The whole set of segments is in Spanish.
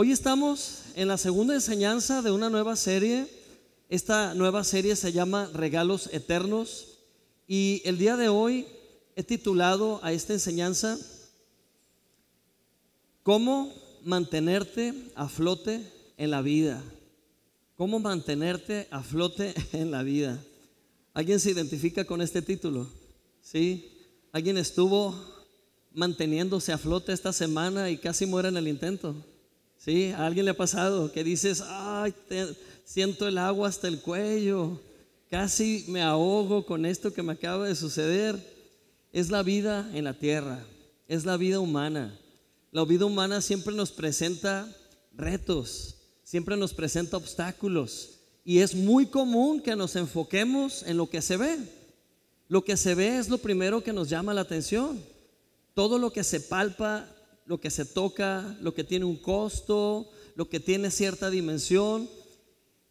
Hoy estamos en la segunda enseñanza de una nueva serie. Esta nueva serie se llama Regalos Eternos y el día de hoy he titulado a esta enseñanza ¿Cómo mantenerte a flote en la vida? ¿Cómo mantenerte a flote en la vida? ¿Alguien se identifica con este título? ¿Sí? ¿Alguien estuvo manteniéndose a flote esta semana y casi muere en el intento? ¿Sí? ¿A alguien le ha pasado que dices, ay, siento el agua hasta el cuello, casi me ahogo con esto que me acaba de suceder? Es la vida en la tierra, es la vida humana. La vida humana siempre nos presenta retos, siempre nos presenta obstáculos y es muy común que nos enfoquemos en lo que se ve. Lo que se ve es lo primero que nos llama la atención. Todo lo que se palpa, lo que se toca, lo que tiene un costo, lo que tiene cierta dimensión,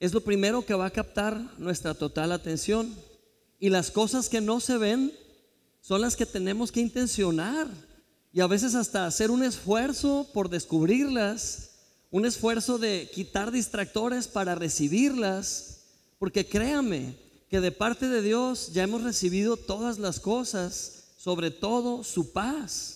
es lo primero que va a captar nuestra total atención. Y las cosas que no se ven son las que tenemos que intencionar y a veces hasta hacer un esfuerzo por descubrirlas, un esfuerzo de quitar distractores para recibirlas, porque créame que de parte de Dios ya hemos recibido todas las cosas, sobre todo su paz.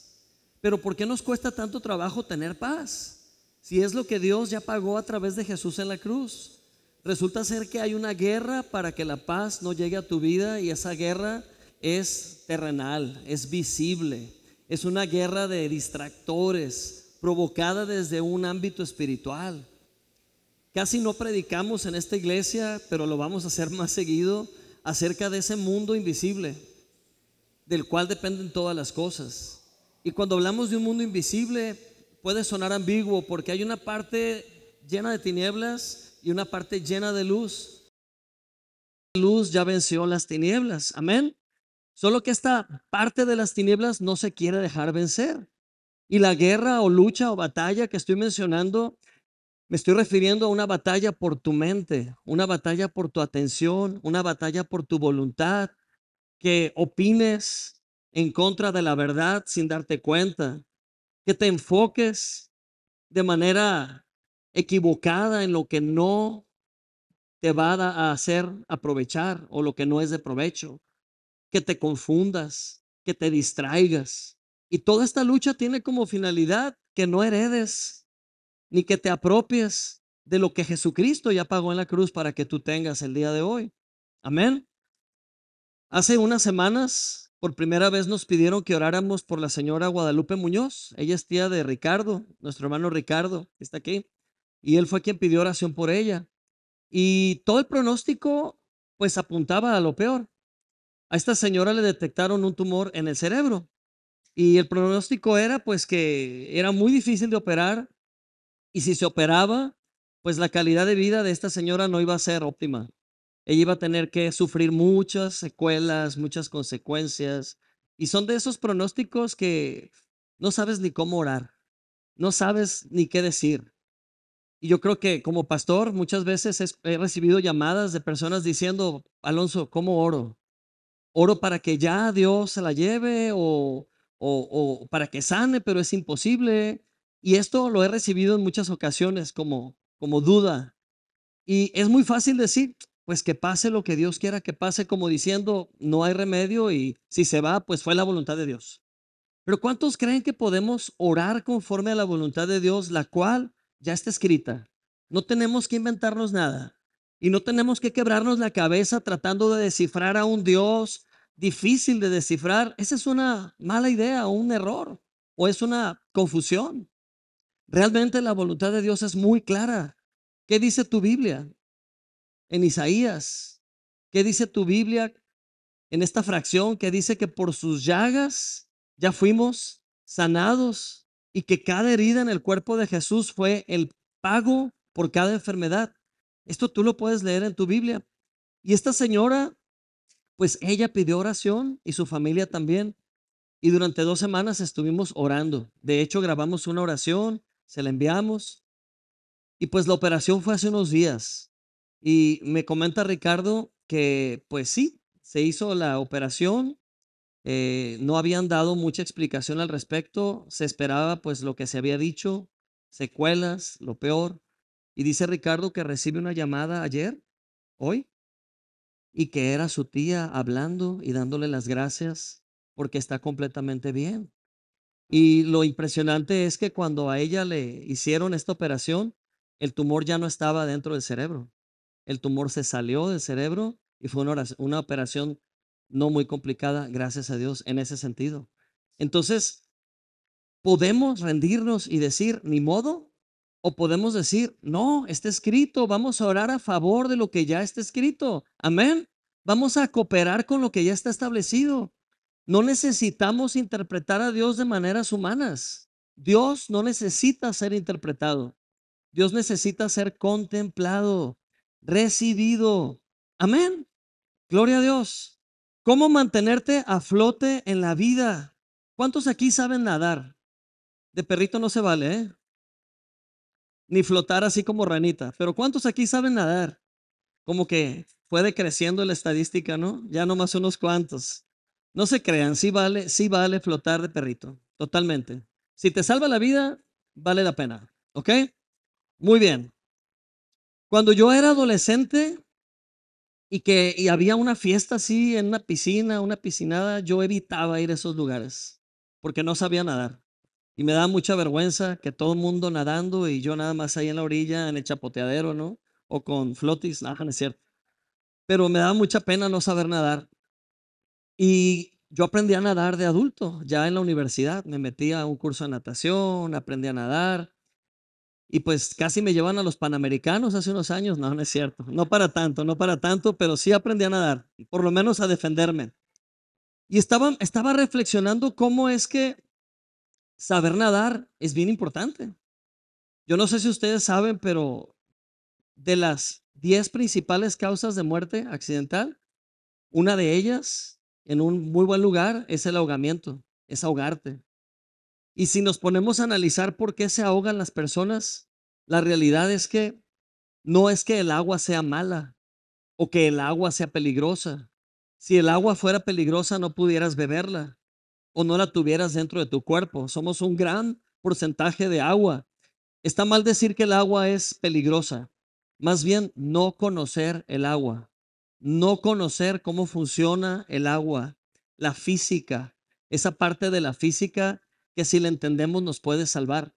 Pero ¿por qué nos cuesta tanto trabajo tener paz? Si es lo que Dios ya pagó a través de Jesús en la cruz. Resulta ser que hay una guerra para que la paz no llegue a tu vida y esa guerra es terrenal, es visible. Es una guerra de distractores provocada desde un ámbito espiritual. Casi no predicamos en esta iglesia, pero lo vamos a hacer más seguido acerca de ese mundo invisible del cual dependen todas las cosas. Y cuando hablamos de un mundo invisible puede sonar ambiguo porque hay una parte llena de tinieblas y una parte llena de luz. La luz ya venció las tinieblas, amén. Solo que esta parte de las tinieblas no se quiere dejar vencer. Y la guerra o lucha o batalla que estoy mencionando, me estoy refiriendo a una batalla por tu mente, una batalla por tu atención, una batalla por tu voluntad, que opines en contra de la verdad sin darte cuenta, que te enfoques de manera equivocada en lo que no te va a hacer aprovechar o lo que no es de provecho, que te confundas, que te distraigas. Y toda esta lucha tiene como finalidad que no heredes ni que te apropies de lo que Jesucristo ya pagó en la cruz para que tú tengas el día de hoy. Amén. Hace unas semanas, por primera vez nos pidieron que oráramos por la señora Guadalupe Muñoz. Ella es tía de Ricardo, nuestro hermano Ricardo, que está aquí. Y él fue quien pidió oración por ella. Y todo el pronóstico, pues apuntaba a lo peor. A esta señora le detectaron un tumor en el cerebro. Y el pronóstico era, pues, que era muy difícil de operar. Y si se operaba, pues la calidad de vida de esta señora no iba a ser óptima. Ella iba a tener que sufrir muchas secuelas, muchas consecuencias. Y son de esos pronósticos que no sabes ni cómo orar, no sabes ni qué decir. Y yo creo que como pastor muchas veces he recibido llamadas de personas diciendo, Alonso, ¿cómo oro? ¿Oro para que ya Dios se la lleve o para que sane, pero es imposible? Y esto lo he recibido en muchas ocasiones como duda. Y es muy fácil decir, pues que pase lo que Dios quiera que pase, como diciendo, no hay remedio y si se va, pues fue la voluntad de Dios. Pero ¿cuántos creen que podemos orar conforme a la voluntad de Dios, la cual ya está escrita? No tenemos que inventarnos nada y no tenemos que quebrarnos la cabeza tratando de descifrar a un Dios difícil de descifrar. Esa es una mala idea o un error o es una confusión. Realmente la voluntad de Dios es muy clara. ¿Qué dice tu Biblia en Isaías? ¿Qué dice tu Biblia en esta fracción que dice que por sus llagas ya fuimos sanados y que cada herida en el cuerpo de Jesús fue el pago por cada enfermedad? Esto tú lo puedes leer en tu Biblia. Y esta señora, pues ella pidió oración y su familia también. Y durante 2 semanas estuvimos orando. De hecho, grabamos una oración, se la enviamos. Y pues la operación fue hace unos días. Y me comenta Ricardo que pues sí, se hizo la operación. No habían dado mucha explicación al respecto. Se esperaba pues lo que se había dicho. secuelas, lo peor. Y dice Ricardo que recibe una llamada ayer, hoy, y que era su tía hablando y dándole las gracias porque está completamente bien. Y lo impresionante es que cuando a ella le hicieron esta operación, el tumor ya no estaba dentro del cerebro. El tumor se salió del cerebro y fue una operación no muy complicada, gracias a Dios, en ese sentido. Entonces, podemos rendirnos y decir, ni modo, o podemos decir, no, está escrito, vamos a orar a favor de lo que ya está escrito. Amén. Vamos a cooperar con lo que ya está establecido. No necesitamos interpretar a Dios de maneras humanas. Dios no necesita ser interpretado. Dios necesita ser contemplado, recibido. Amén. Gloria a Dios. ¿Cómo mantenerte a flote en la vida? ¿Cuántos aquí saben nadar? De perrito no se vale, ¿eh? Ni flotar así como ranita. Pero ¿cuántos aquí saben nadar? Como que fue decreciendo la estadística, ¿no? Ya nomás unos cuantos. No se crean, sí vale flotar de perrito, totalmente. Si te salva la vida, vale la pena, ¿ok? Muy bien. Cuando yo era adolescente y había una fiesta así en una piscina, una piscinada, yo evitaba ir a esos lugares porque no sabía nadar. Y me daba mucha vergüenza que todo el mundo nadando y yo nada más ahí en la orilla, en el chapoteadero, ¿no? O con flotis, nada, no es cierto. Pero me daba mucha pena no saber nadar. Y yo aprendí a nadar de adulto, ya en la universidad. Me metí a un curso de natación, aprendí a nadar. Y pues casi me llevan a los Panamericanos hace unos años. No, no es cierto. No para tanto, no para tanto, pero sí aprendí a nadar, por lo menos a defenderme. Y estaba reflexionando cómo es que saber nadar es bien importante. Yo no sé si ustedes saben, pero de las 10 principales causas de muerte accidental, una de ellas, en un muy buen lugar, es el ahogamiento, es ahogarte. Y si nos ponemos a analizar por qué se ahogan las personas, la realidad es que no es que el agua sea mala o que el agua sea peligrosa. Si el agua fuera peligrosa, no pudieras beberla o no la tuvieras dentro de tu cuerpo. Somos un gran porcentaje de agua. Está mal decir que el agua es peligrosa, más bien no conocer el agua, no conocer cómo funciona el agua, la física, esa parte de la física que si la entendemos nos puede salvar.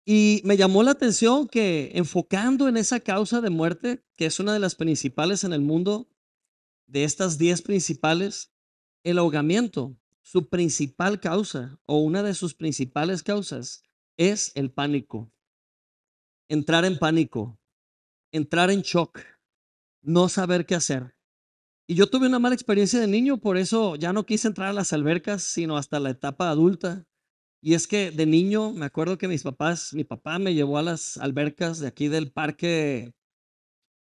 Y me llamó la atención que enfocando en esa causa de muerte, que es una de las principales en el mundo, de estas 10 principales, el ahogamiento, su principal causa o una de sus principales causas es el pánico. Entrar en pánico, entrar en shock, no saber qué hacer. Y yo tuve una mala experiencia de niño, por eso ya no quise entrar a las albercas, sino hasta la etapa adulta. Y es que de niño me acuerdo que mi papá me llevó a las albercas de aquí del Parque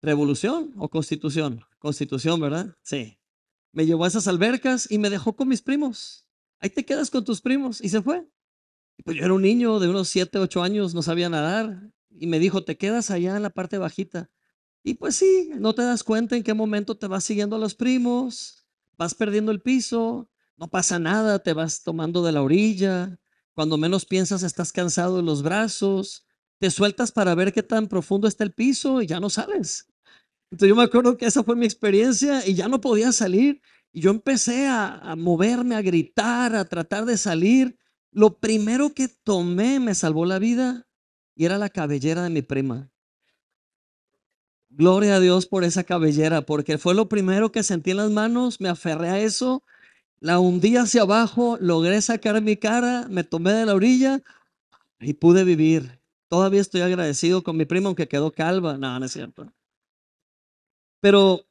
Revolución o Constitución. Constitución, ¿verdad? Sí. Me llevó a esas albercas y me dejó con mis primos. Ahí te quedas con tus primos y se fue. Y pues yo era un niño de unos 7, 8 años, no sabía nadar. Y me dijo, te quedas allá en la parte bajita. Y pues sí, no te das cuenta en qué momento te vas siguiendo a los primos, vas perdiendo el piso, no pasa nada, te vas tomando de la orilla. Cuando menos piensas, estás cansado de los brazos, te sueltas para ver qué tan profundo está el piso y ya no sales. Entonces yo me acuerdo que esa fue mi experiencia y ya no podía salir. Y yo empecé a moverme, a gritar, a tratar de salir. Lo primero que tomé me salvó la vida y era la cabellera de mi prima. Gloria a Dios por esa cabellera, porque fue lo primero que sentí en las manos, me aferré a eso, la hundí hacia abajo, logré sacar mi cara, me tomé de la orilla y pude vivir. Todavía estoy agradecido con mi prima, aunque quedó calva. No, no es cierto. Pero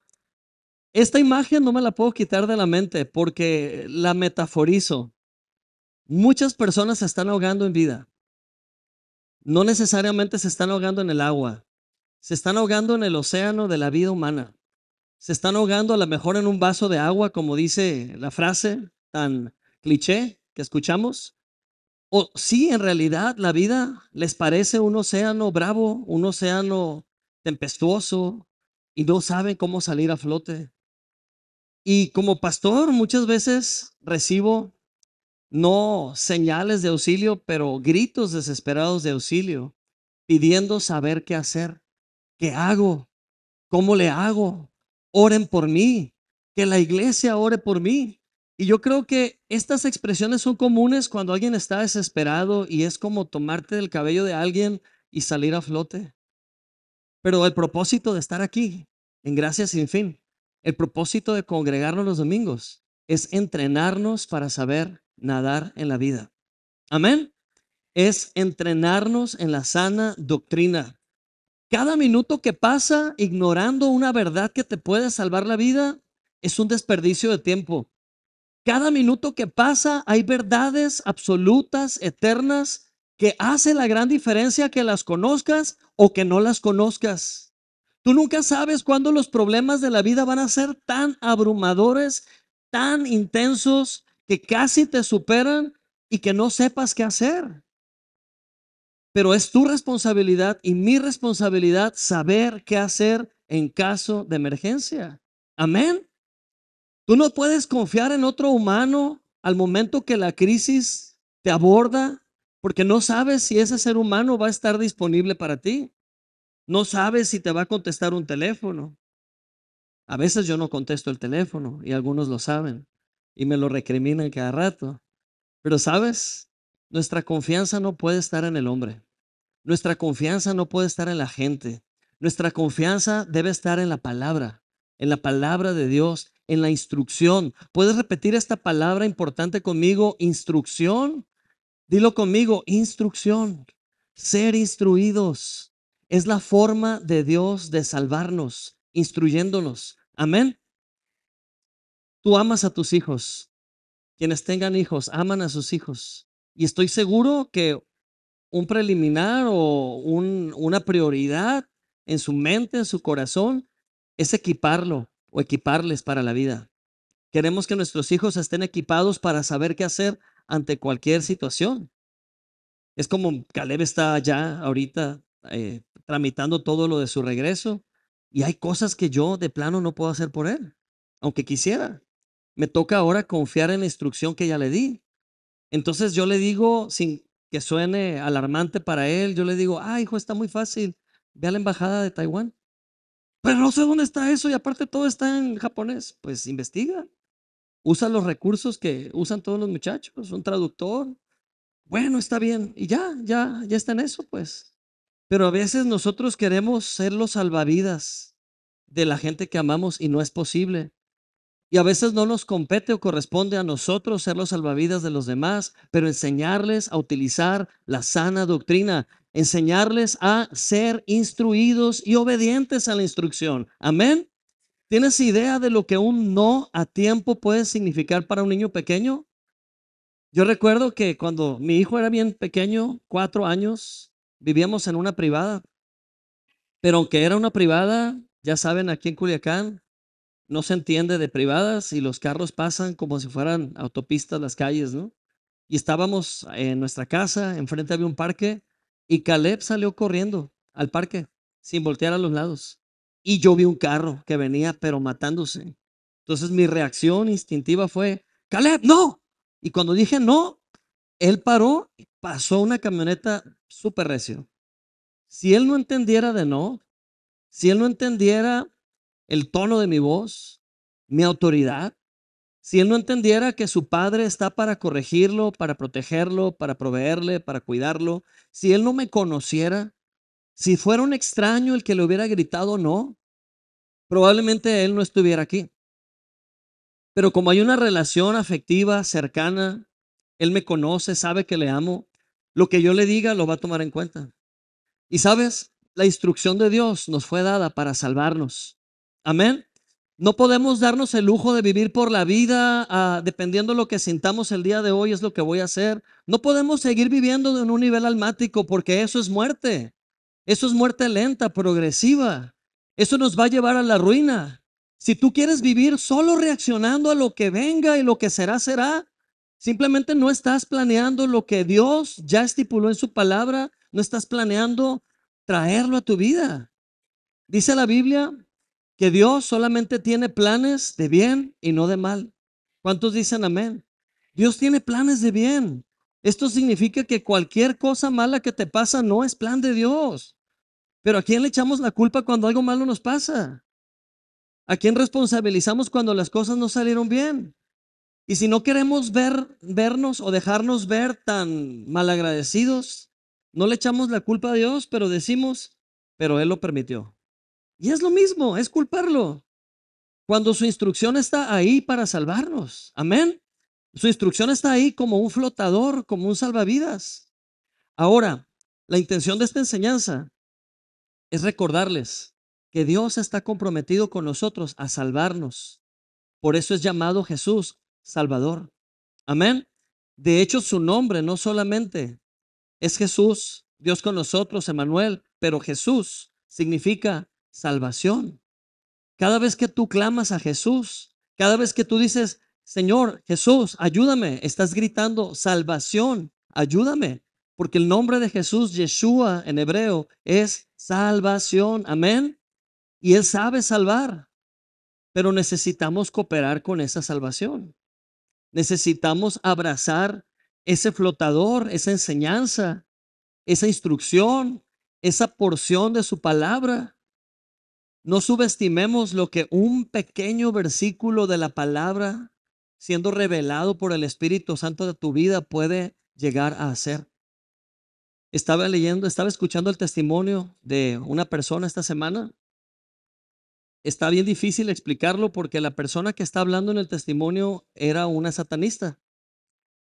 esta imagen no me la puedo quitar de la mente porque la metaforizo. Muchas personas se están ahogando en vida. No necesariamente se están ahogando en el agua. Se están ahogando en el océano de la vida humana. Se están ahogando a lo mejor en un vaso de agua, como dice la frase tan cliché que escuchamos. O sí, en realidad la vida les parece un océano bravo, un océano tempestuoso y no saben cómo salir a flote. Y como pastor muchas veces recibo no señales de auxilio, pero gritos desesperados de auxilio, pidiendo saber qué hacer, qué hago, cómo le hago, oren por mí, que la iglesia ore por mí. Y yo creo que estas expresiones son comunes cuando alguien está desesperado y es como tomarte del cabello de alguien y salir a flote. Pero el propósito de estar aquí, en Gracia Sin Fin, el propósito de congregarnos los domingos, es entrenarnos para saber nadar en la vida. Amén. Es entrenarnos en la sana doctrina. Cada minuto que pasa ignorando una verdad que te puede salvar la vida es un desperdicio de tiempo. Cada minuto que pasa hay verdades absolutas, eternas, que hace la gran diferencia que las conozcas o que no las conozcas. Tú nunca sabes cuándo los problemas de la vida van a ser tan abrumadores, tan intensos, que casi te superan y que no sepas qué hacer. Pero es tu responsabilidad y mi responsabilidad saber qué hacer en caso de emergencia. Amén. Tú no puedes confiar en otro humano al momento que la crisis te aborda, porque no sabes si ese ser humano va a estar disponible para ti. No sabes si te va a contestar un teléfono. A veces yo no contesto el teléfono y algunos lo saben y me lo recriminan cada rato. Pero sabes, nuestra confianza no puede estar en el hombre. Nuestra confianza no puede estar en la gente. Nuestra confianza debe estar en la palabra de Dios, en la instrucción. ¿Puedes repetir esta palabra importante conmigo? Instrucción. Dilo conmigo, instrucción. Ser instruidos es la forma de Dios de salvarnos, instruyéndonos. Amén. Tú amas a tus hijos. Quienes tengan hijos, aman a sus hijos. Y estoy seguro que un preliminar o una prioridad en su mente, en su corazón, es equiparlo o equiparles para la vida. Queremos que nuestros hijos estén equipados para saber qué hacer ante cualquier situación. Es como Caleb está ya ahorita tramitando todo lo de su regreso y hay cosas que yo de plano no puedo hacer por él, aunque quisiera. Me toca ahora confiar en la instrucción que ya le di. Entonces yo le digo, sin que suene alarmante para él, yo le digo, hijo, está muy fácil, ve a la embajada de Taiwán. Pero no sé dónde está eso y aparte todo está en japonés. Pues investiga, usa los recursos que usan todos los muchachos, un traductor. Bueno, está bien y ya está en eso, pues. Pero a veces nosotros queremos ser los salvavidas de la gente que amamos y no es posible. Y a veces no nos compete o corresponde a nosotros ser los salvavidas de los demás, pero enseñarles a utilizar la sana doctrina, enseñarles a ser instruidos y obedientes a la instrucción. Amén. ¿Tienes idea de lo que un no a tiempo puede significar para un niño pequeño? Yo recuerdo que cuando mi hijo era bien pequeño, 4 años, vivíamos en una privada, pero aunque era una privada, ya saben, aquí en Culiacán, no se entiende de privadas y los carros pasan como si fueran autopistas las calles, ¿no? Y estábamos en nuestra casa, enfrente había un parque y Caleb salió corriendo al parque sin voltear a los lados. Y yo vi un carro que venía pero matándose. Entonces mi reacción instintiva fue, Caleb, no. Y cuando dije no, él paró y pasó una camioneta súper recio. Si él no entendiera de no, si él no entendiera el tono de mi voz, mi autoridad, si él no entendiera que su padre está para corregirlo, para protegerlo, para proveerle, para cuidarlo, si él no me conociera, si fuera un extraño el que le hubiera gritado no, probablemente él no estuviera aquí. Pero como hay una relación afectiva, cercana, él me conoce, sabe que le amo, lo que yo le diga lo va a tomar en cuenta. Y sabes, la instrucción de Dios nos fue dada para salvarnos. Amén. No podemos darnos el lujo de vivir por la vida dependiendo de lo que sintamos el día de hoy es lo que voy a hacer. No podemos seguir viviendo en un nivel almático porque eso es muerte. Eso es muerte lenta, progresiva. Eso nos va a llevar a la ruina. Si tú quieres vivir solo reaccionando a lo que venga y lo que será, será, simplemente no estás planeando lo que Dios ya estipuló en su palabra, no estás planeando traerlo a tu vida. Dice la Biblia que Dios solamente tiene planes de bien y no de mal. ¿Cuántos dicen amén? Dios tiene planes de bien. Esto significa que cualquier cosa mala que te pasa no es plan de Dios. Pero ¿a quién le echamos la culpa cuando algo malo nos pasa? ¿A quién responsabilizamos cuando las cosas no salieron bien? Y si no queremos vernos o dejarnos ver tan malagradecidos, no le echamos la culpa a Dios, pero decimos, pero Él lo permitió. Y es lo mismo, es culparlo. Cuando su instrucción está ahí para salvarnos. Amén. Su instrucción está ahí como un flotador, como un salvavidas. Ahora, la intención de esta enseñanza es recordarles que Dios está comprometido con nosotros a salvarnos. Por eso es llamado Jesús Salvador. Amén. De hecho, su nombre no solamente es Jesús, Dios con nosotros, Emmanuel, pero Jesús significa salvación. Cada vez que tú clamas a Jesús, cada vez que tú dices, Señor Jesús, ayúdame, estás gritando salvación, ayúdame, porque el nombre de Jesús, Yeshua en hebreo, es salvación. Amén. Y Él sabe salvar, pero necesitamos cooperar con esa salvación. Necesitamos abrazar ese flotador, esa enseñanza, esa instrucción, esa porción de su palabra. No subestimemos lo que un pequeño versículo de la palabra siendo revelado por el Espíritu Santo de tu vida puede llegar a hacer. Estaba escuchando el testimonio de una persona esta semana. Está bien difícil explicarlo porque la persona que está hablando en el testimonio era una satanista.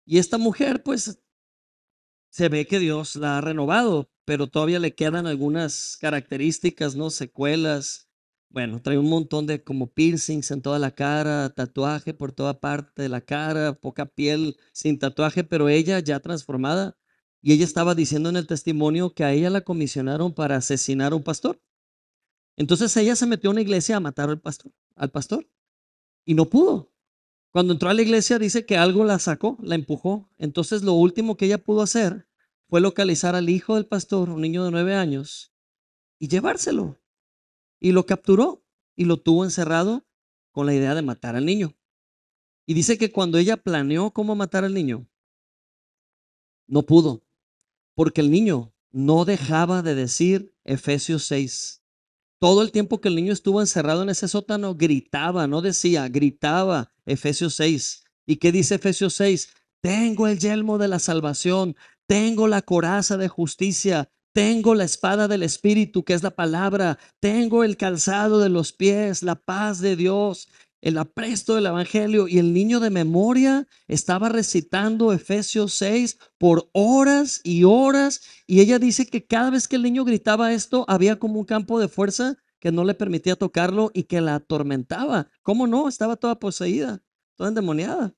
Y esta mujer, pues, se ve que Dios la ha renovado, pero todavía le quedan algunas características, ¿no? Secuelas. Bueno, trae un montón de como piercings en toda la cara, tatuaje por toda parte de la cara, poca piel sin tatuaje, pero ella ya transformada. Y ella estaba diciendo en el testimonio que a ella la comisionaron para asesinar a un pastor. Entonces ella se metió a una iglesia a matar al pastor, y no pudo. Cuando entró a la iglesia dice que algo la sacó, la empujó. Entonces lo último que ella pudo hacer fue localizar al hijo del pastor, un niño de 9 años, y llevárselo. Y lo capturó y lo tuvo encerrado con la idea de matar al niño. Y dice que cuando ella planeó cómo matar al niño, no pudo, porque el niño no dejaba de decir Efesios 6. Todo el tiempo que el niño estuvo encerrado en ese sótano, gritaba, no decía, gritaba Efesios 6. ¿Y qué dice Efesios 6? Tengo el yelmo de la salvación, tengo la coraza de justicia, tengo la espada del Espíritu, que es la palabra, tengo el calzado de los pies, la paz de Dios, el apresto del Evangelio. Y el niño de memoria estaba recitando Efesios 6 por horas y horas. Y ella dice que cada vez que el niño gritaba esto, había como un campo de fuerza que no le permitía tocarlo y que la atormentaba. ¿Cómo no? Estaba toda poseída, toda endemoniada.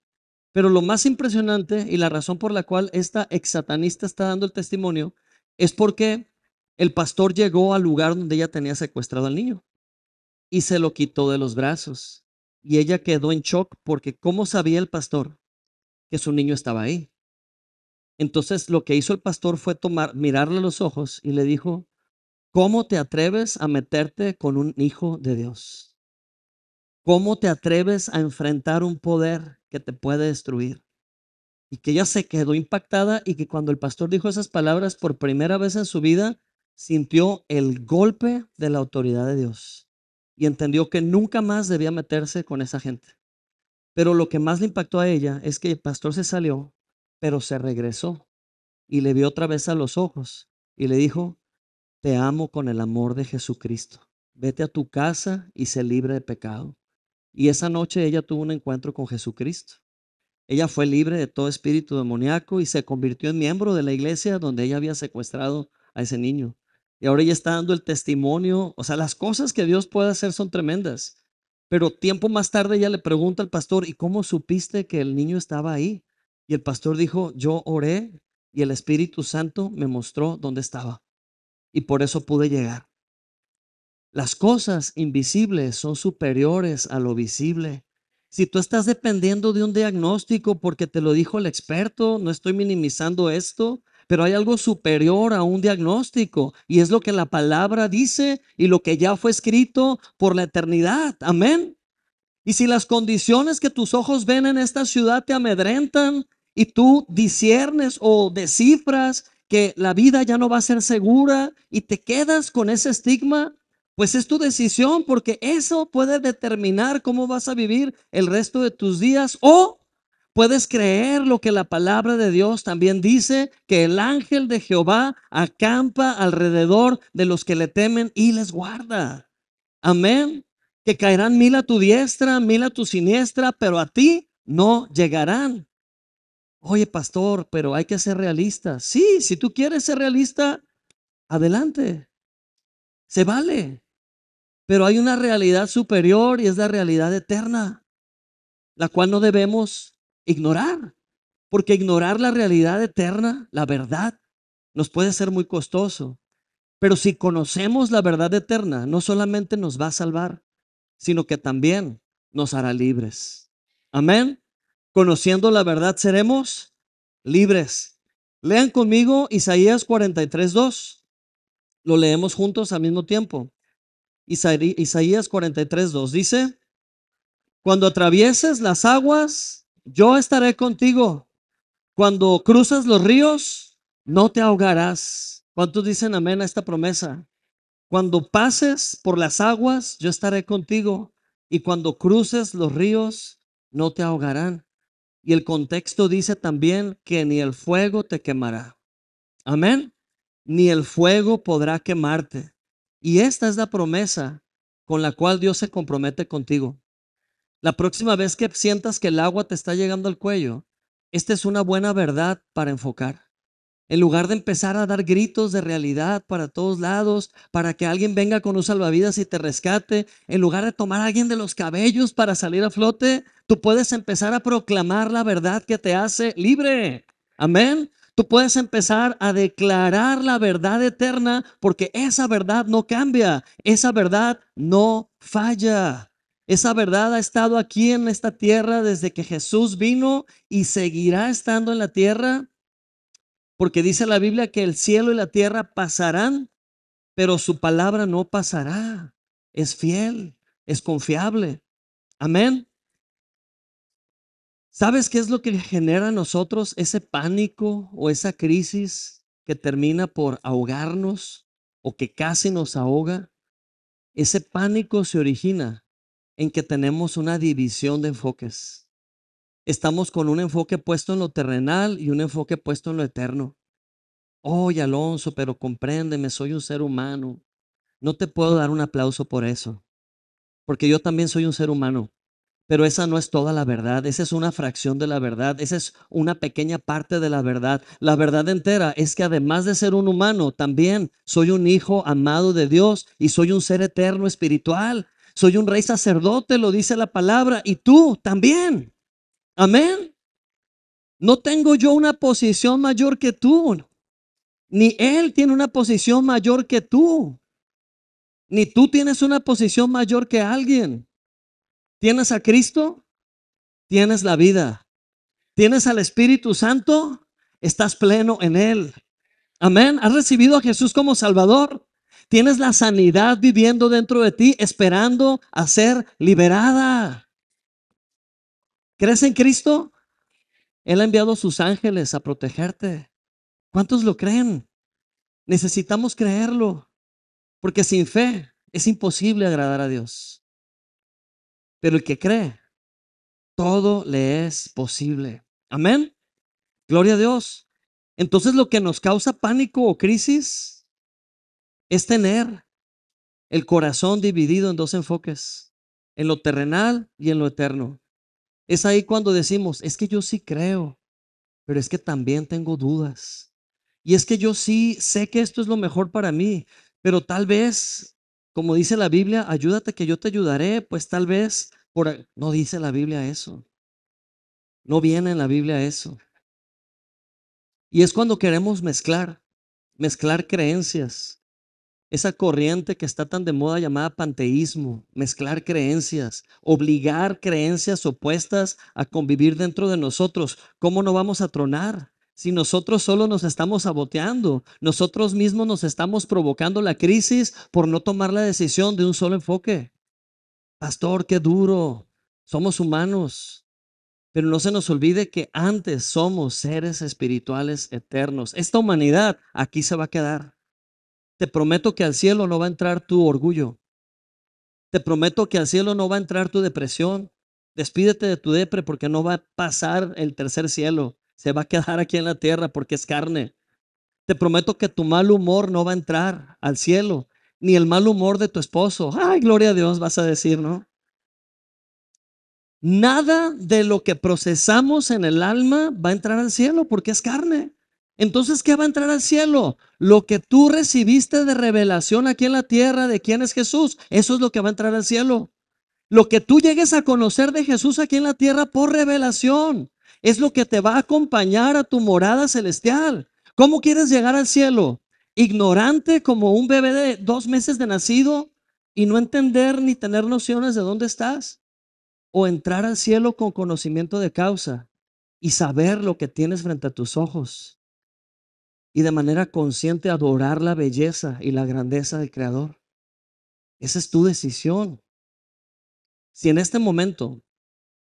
Pero lo más impresionante y la razón por la cual esta ex satanista está dando el testimonio es porque el pastor llegó al lugar donde ella tenía secuestrado al niño y se lo quitó de los brazos. Y ella quedó en shock porque ¿cómo sabía el pastor que su niño estaba ahí? Entonces lo que hizo el pastor fue mirarle a los ojos y le dijo, ¿cómo te atreves a meterte con un hijo de Dios? ¿Cómo te atreves a enfrentar un poder que te puede destruir? Y que ella se quedó impactada y que cuando el pastor dijo esas palabras por primera vez en su vida, sintió el golpe de la autoridad de Dios y entendió que nunca más debía meterse con esa gente. Pero lo que más le impactó a ella es que el pastor se salió, pero se regresó y le vio otra vez a los ojos y le dijo, te amo con el amor de Jesucristo. Vete a tu casa y sé libre de pecado. Y esa noche ella tuvo un encuentro con Jesucristo. Ella fue libre de todo espíritu demoníaco y se convirtió en miembro de la iglesia donde ella había secuestrado a ese niño. Y ahora ella está dando el testimonio. O sea, las cosas que Dios puede hacer son tremendas. Pero tiempo más tarde ella le pregunta al pastor, ¿y cómo supiste que el niño estaba ahí? Y el pastor dijo, yo oré y el Espíritu Santo me mostró dónde estaba. Y por eso pude llegar. Las cosas invisibles son superiores a lo visible. Si tú estás dependiendo de un diagnóstico porque te lo dijo el experto, no estoy minimizando esto, pero hay algo superior a un diagnóstico y es lo que la palabra dice y lo que ya fue escrito por la eternidad. Amén. Y si las condiciones que tus ojos ven en esta ciudad te amedrentan y tú disiernes o descifras que la vida ya no va a ser segura y te quedas con ese estigma, pues es tu decisión, porque eso puede determinar cómo vas a vivir el resto de tus días. O puedes creer lo que la palabra de Dios también dice, que el ángel de Jehová acampa alrededor de los que le temen y les guarda. Amén. Que caerán 1000 a tu diestra, 1000 a tu siniestra, pero a ti no llegarán. Oye, pastor, pero hay que ser realista. Sí, si tú quieres ser realista, adelante. Se vale. Pero hay una realidad superior y es la realidad eterna, la cual no debemos ignorar. Porque ignorar la realidad eterna, la verdad, nos puede ser muy costoso. Pero si conocemos la verdad eterna, no solamente nos va a salvar, sino que también nos hará libres. Amén. Conociendo la verdad seremos libres. Lean conmigo Isaías 43:2. Lo leemos juntos al mismo tiempo. Isaías 43:2 dice: cuando atravieses las aguas, yo estaré contigo. Cuando cruzas los ríos, no te ahogarás. ¿Cuántos dicen amén a esta promesa? Cuando pases por las aguas, yo estaré contigo. Y cuando cruces los ríos, no te ahogarán. Y el contexto dice también que ni el fuego te quemará. Amén. Ni el fuego podrá quemarte. Y esta es la promesa con la cual Dios se compromete contigo. La próxima vez que sientas que el agua te está llegando al cuello, esta es una buena verdad para enfocar. En lugar de empezar a dar gritos de realidad para todos lados, para que alguien venga con un salvavidas y te rescate, en lugar de tomar a alguien de los cabellos para salir a flote, tú puedes empezar a proclamar la verdad que te hace libre. Amén. Tú puedes empezar a declarar la verdad eterna, porque esa verdad no cambia, esa verdad no falla. Esa verdad ha estado aquí en esta tierra desde que Jesús vino y seguirá estando en la tierra. Porque dice la Biblia que el cielo y la tierra pasarán, pero su palabra no pasará. Es fiel, es confiable. Amén. ¿Sabes qué es lo que genera en nosotros ese pánico o esa crisis que termina por ahogarnos o que casi nos ahoga? Ese pánico se origina en que tenemos una división de enfoques. Estamos con un enfoque puesto en lo terrenal y un enfoque puesto en lo eterno. Oye, Alonso, pero compréndeme, soy un ser humano. No te puedo dar un aplauso por eso, porque yo también soy un ser humano, pero esa no es toda la verdad, esa es una fracción de la verdad, esa es una pequeña parte de la verdad. La verdad entera es que además de ser un humano, también soy un hijo amado de Dios y soy un ser eterno espiritual. Soy un rey sacerdote, lo dice la palabra, y tú también. Amén. No tengo yo una posición mayor que tú. Ni Él tiene una posición mayor que tú. Ni tú tienes una posición mayor que alguien. ¿Tienes a Cristo? Tienes la vida. ¿Tienes al Espíritu Santo? Estás pleno en Él. Amén. ¿Has recibido a Jesús como Salvador? Tienes la sanidad viviendo dentro de ti, esperando a ser liberada. ¿Crees en Cristo? Él ha enviado a sus ángeles a protegerte. ¿Cuántos lo creen? Necesitamos creerlo. Porque sin fe es imposible agradar a Dios. Pero el que cree, todo le es posible. Amén. Gloria a Dios. Entonces lo que nos causa pánico o crisis es tener el corazón dividido en dos enfoques, en lo terrenal y en lo eterno. Es ahí cuando decimos, es que yo sí creo, pero es que también tengo dudas. Y es que yo sí sé que esto es lo mejor para mí, pero tal vez, como dice la Biblia, ayúdate que yo te ayudaré, pues tal vez, no dice la Biblia eso, no viene en la Biblia eso. Y es cuando queremos mezclar creencias, esa corriente que está tan de moda llamada panteísmo, mezclar creencias, obligar creencias opuestas a convivir dentro de nosotros. ¿Cómo no vamos a tronar? Si nosotros solo nos estamos saboteando, nosotros mismos nos estamos provocando la crisis por no tomar la decisión de un solo enfoque. Pastor, qué duro. Somos humanos, pero no se nos olvide que antes somos seres espirituales eternos. Esta humanidad aquí se va a quedar. Te prometo que al cielo no va a entrar tu orgullo. Te prometo que al cielo no va a entrar tu depresión. Despídete de tu depre porque no va a pasar el tercer cielo. Se va a quedar aquí en la tierra porque es carne. Te prometo que tu mal humor no va a entrar al cielo, ni el mal humor de tu esposo. Ay, gloria a Dios, vas a decir, ¿no? Nada de lo que procesamos en el alma va a entrar al cielo porque es carne. Entonces, ¿qué va a entrar al cielo? Lo que tú recibiste de revelación aquí en la tierra de quién es Jesús, eso es lo que va a entrar al cielo. Lo que tú llegues a conocer de Jesús aquí en la tierra por revelación es lo que te va a acompañar a tu morada celestial. ¿Cómo quieres llegar al cielo? ¿Ignorante como un bebé de 2 meses de nacido y no entender ni tener nociones de dónde estás? ¿O entrar al cielo con conocimiento de causa y saber lo que tienes frente a tus ojos y de manera consciente adorar la belleza y la grandeza del Creador? Esa es tu decisión. Si en este momento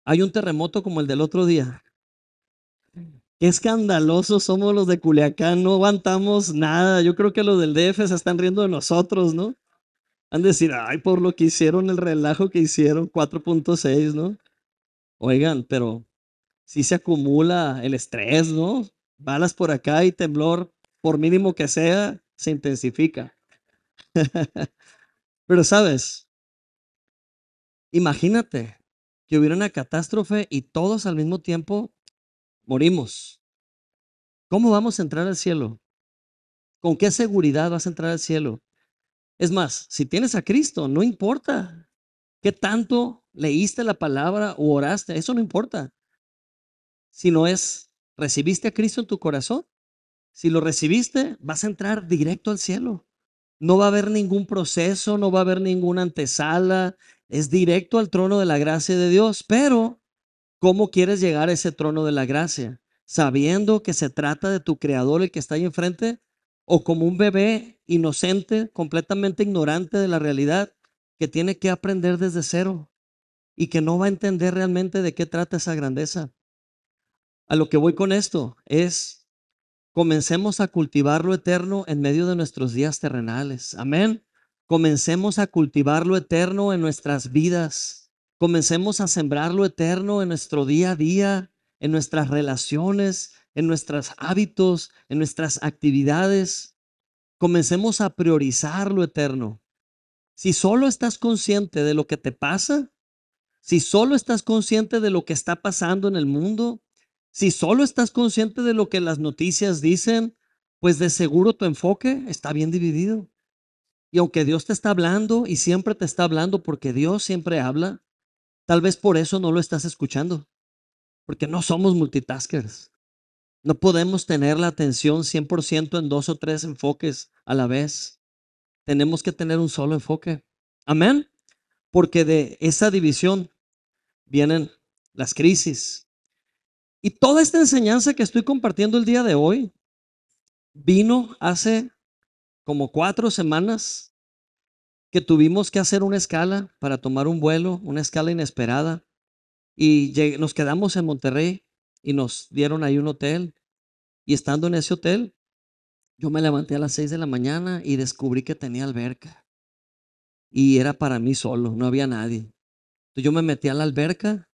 hay un terremoto como el del otro día, qué escandalosos somos los de Culiacán, no aguantamos nada. Yo creo que los del DF se están riendo de nosotros, ¿no? Han de decir, ay, por lo que hicieron, el relajo que hicieron, 4.6, ¿no? Oigan, pero sí se acumula el estrés, ¿no? Balas por acá y temblor, por mínimo que sea, se intensifica. Pero sabes, imagínate que hubiera una catástrofe y todos al mismo tiempo morimos. ¿Cómo vamos a entrar al cielo? ¿Con qué seguridad vas a entrar al cielo? Es más, si tienes a Cristo, no importa qué tanto leíste la palabra o oraste, eso no importa. Sino es, ¿recibiste a Cristo en tu corazón? Si lo recibiste, vas a entrar directo al cielo. No va a haber ningún proceso, no va a haber ninguna antesala. Es directo al trono de la gracia de Dios. Pero, ¿cómo quieres llegar a ese trono de la gracia? ¿Sabiendo que se trata de tu creador, el que está ahí enfrente? ¿O como un bebé inocente, completamente ignorante de la realidad, que tiene que aprender desde cero y que no va a entender realmente de qué trata esa grandeza? A lo que voy con esto es, comencemos a cultivar lo eterno en medio de nuestros días terrenales. Amén. Comencemos a cultivar lo eterno en nuestras vidas. Comencemos a sembrar lo eterno en nuestro día a día, en nuestras relaciones, en nuestros hábitos, en nuestras actividades. Comencemos a priorizar lo eterno. Si solo estás consciente de lo que te pasa, si solo estás consciente de lo que está pasando en el mundo, si solo estás consciente de lo que las noticias dicen, pues de seguro tu enfoque está bien dividido. Y aunque Dios te está hablando y siempre te está hablando porque Dios siempre habla, tal vez por eso no lo estás escuchando, porque no somos multitaskers. No podemos tener la atención 100% en dos o tres enfoques a la vez. Tenemos que tener un solo enfoque. Amén. Porque de esa división vienen las crisis. Y toda esta enseñanza que estoy compartiendo el día de hoy vino hace como 4 semanas que tuvimos que hacer una escala para tomar un vuelo, una escala inesperada. Y nos quedamos en Monterrey y nos dieron ahí un hotel. Y estando en ese hotel, yo me levanté a las 6 de la mañana y descubrí que tenía alberca. Y era para mí solo, no había nadie. Entonces yo me metí a la alberca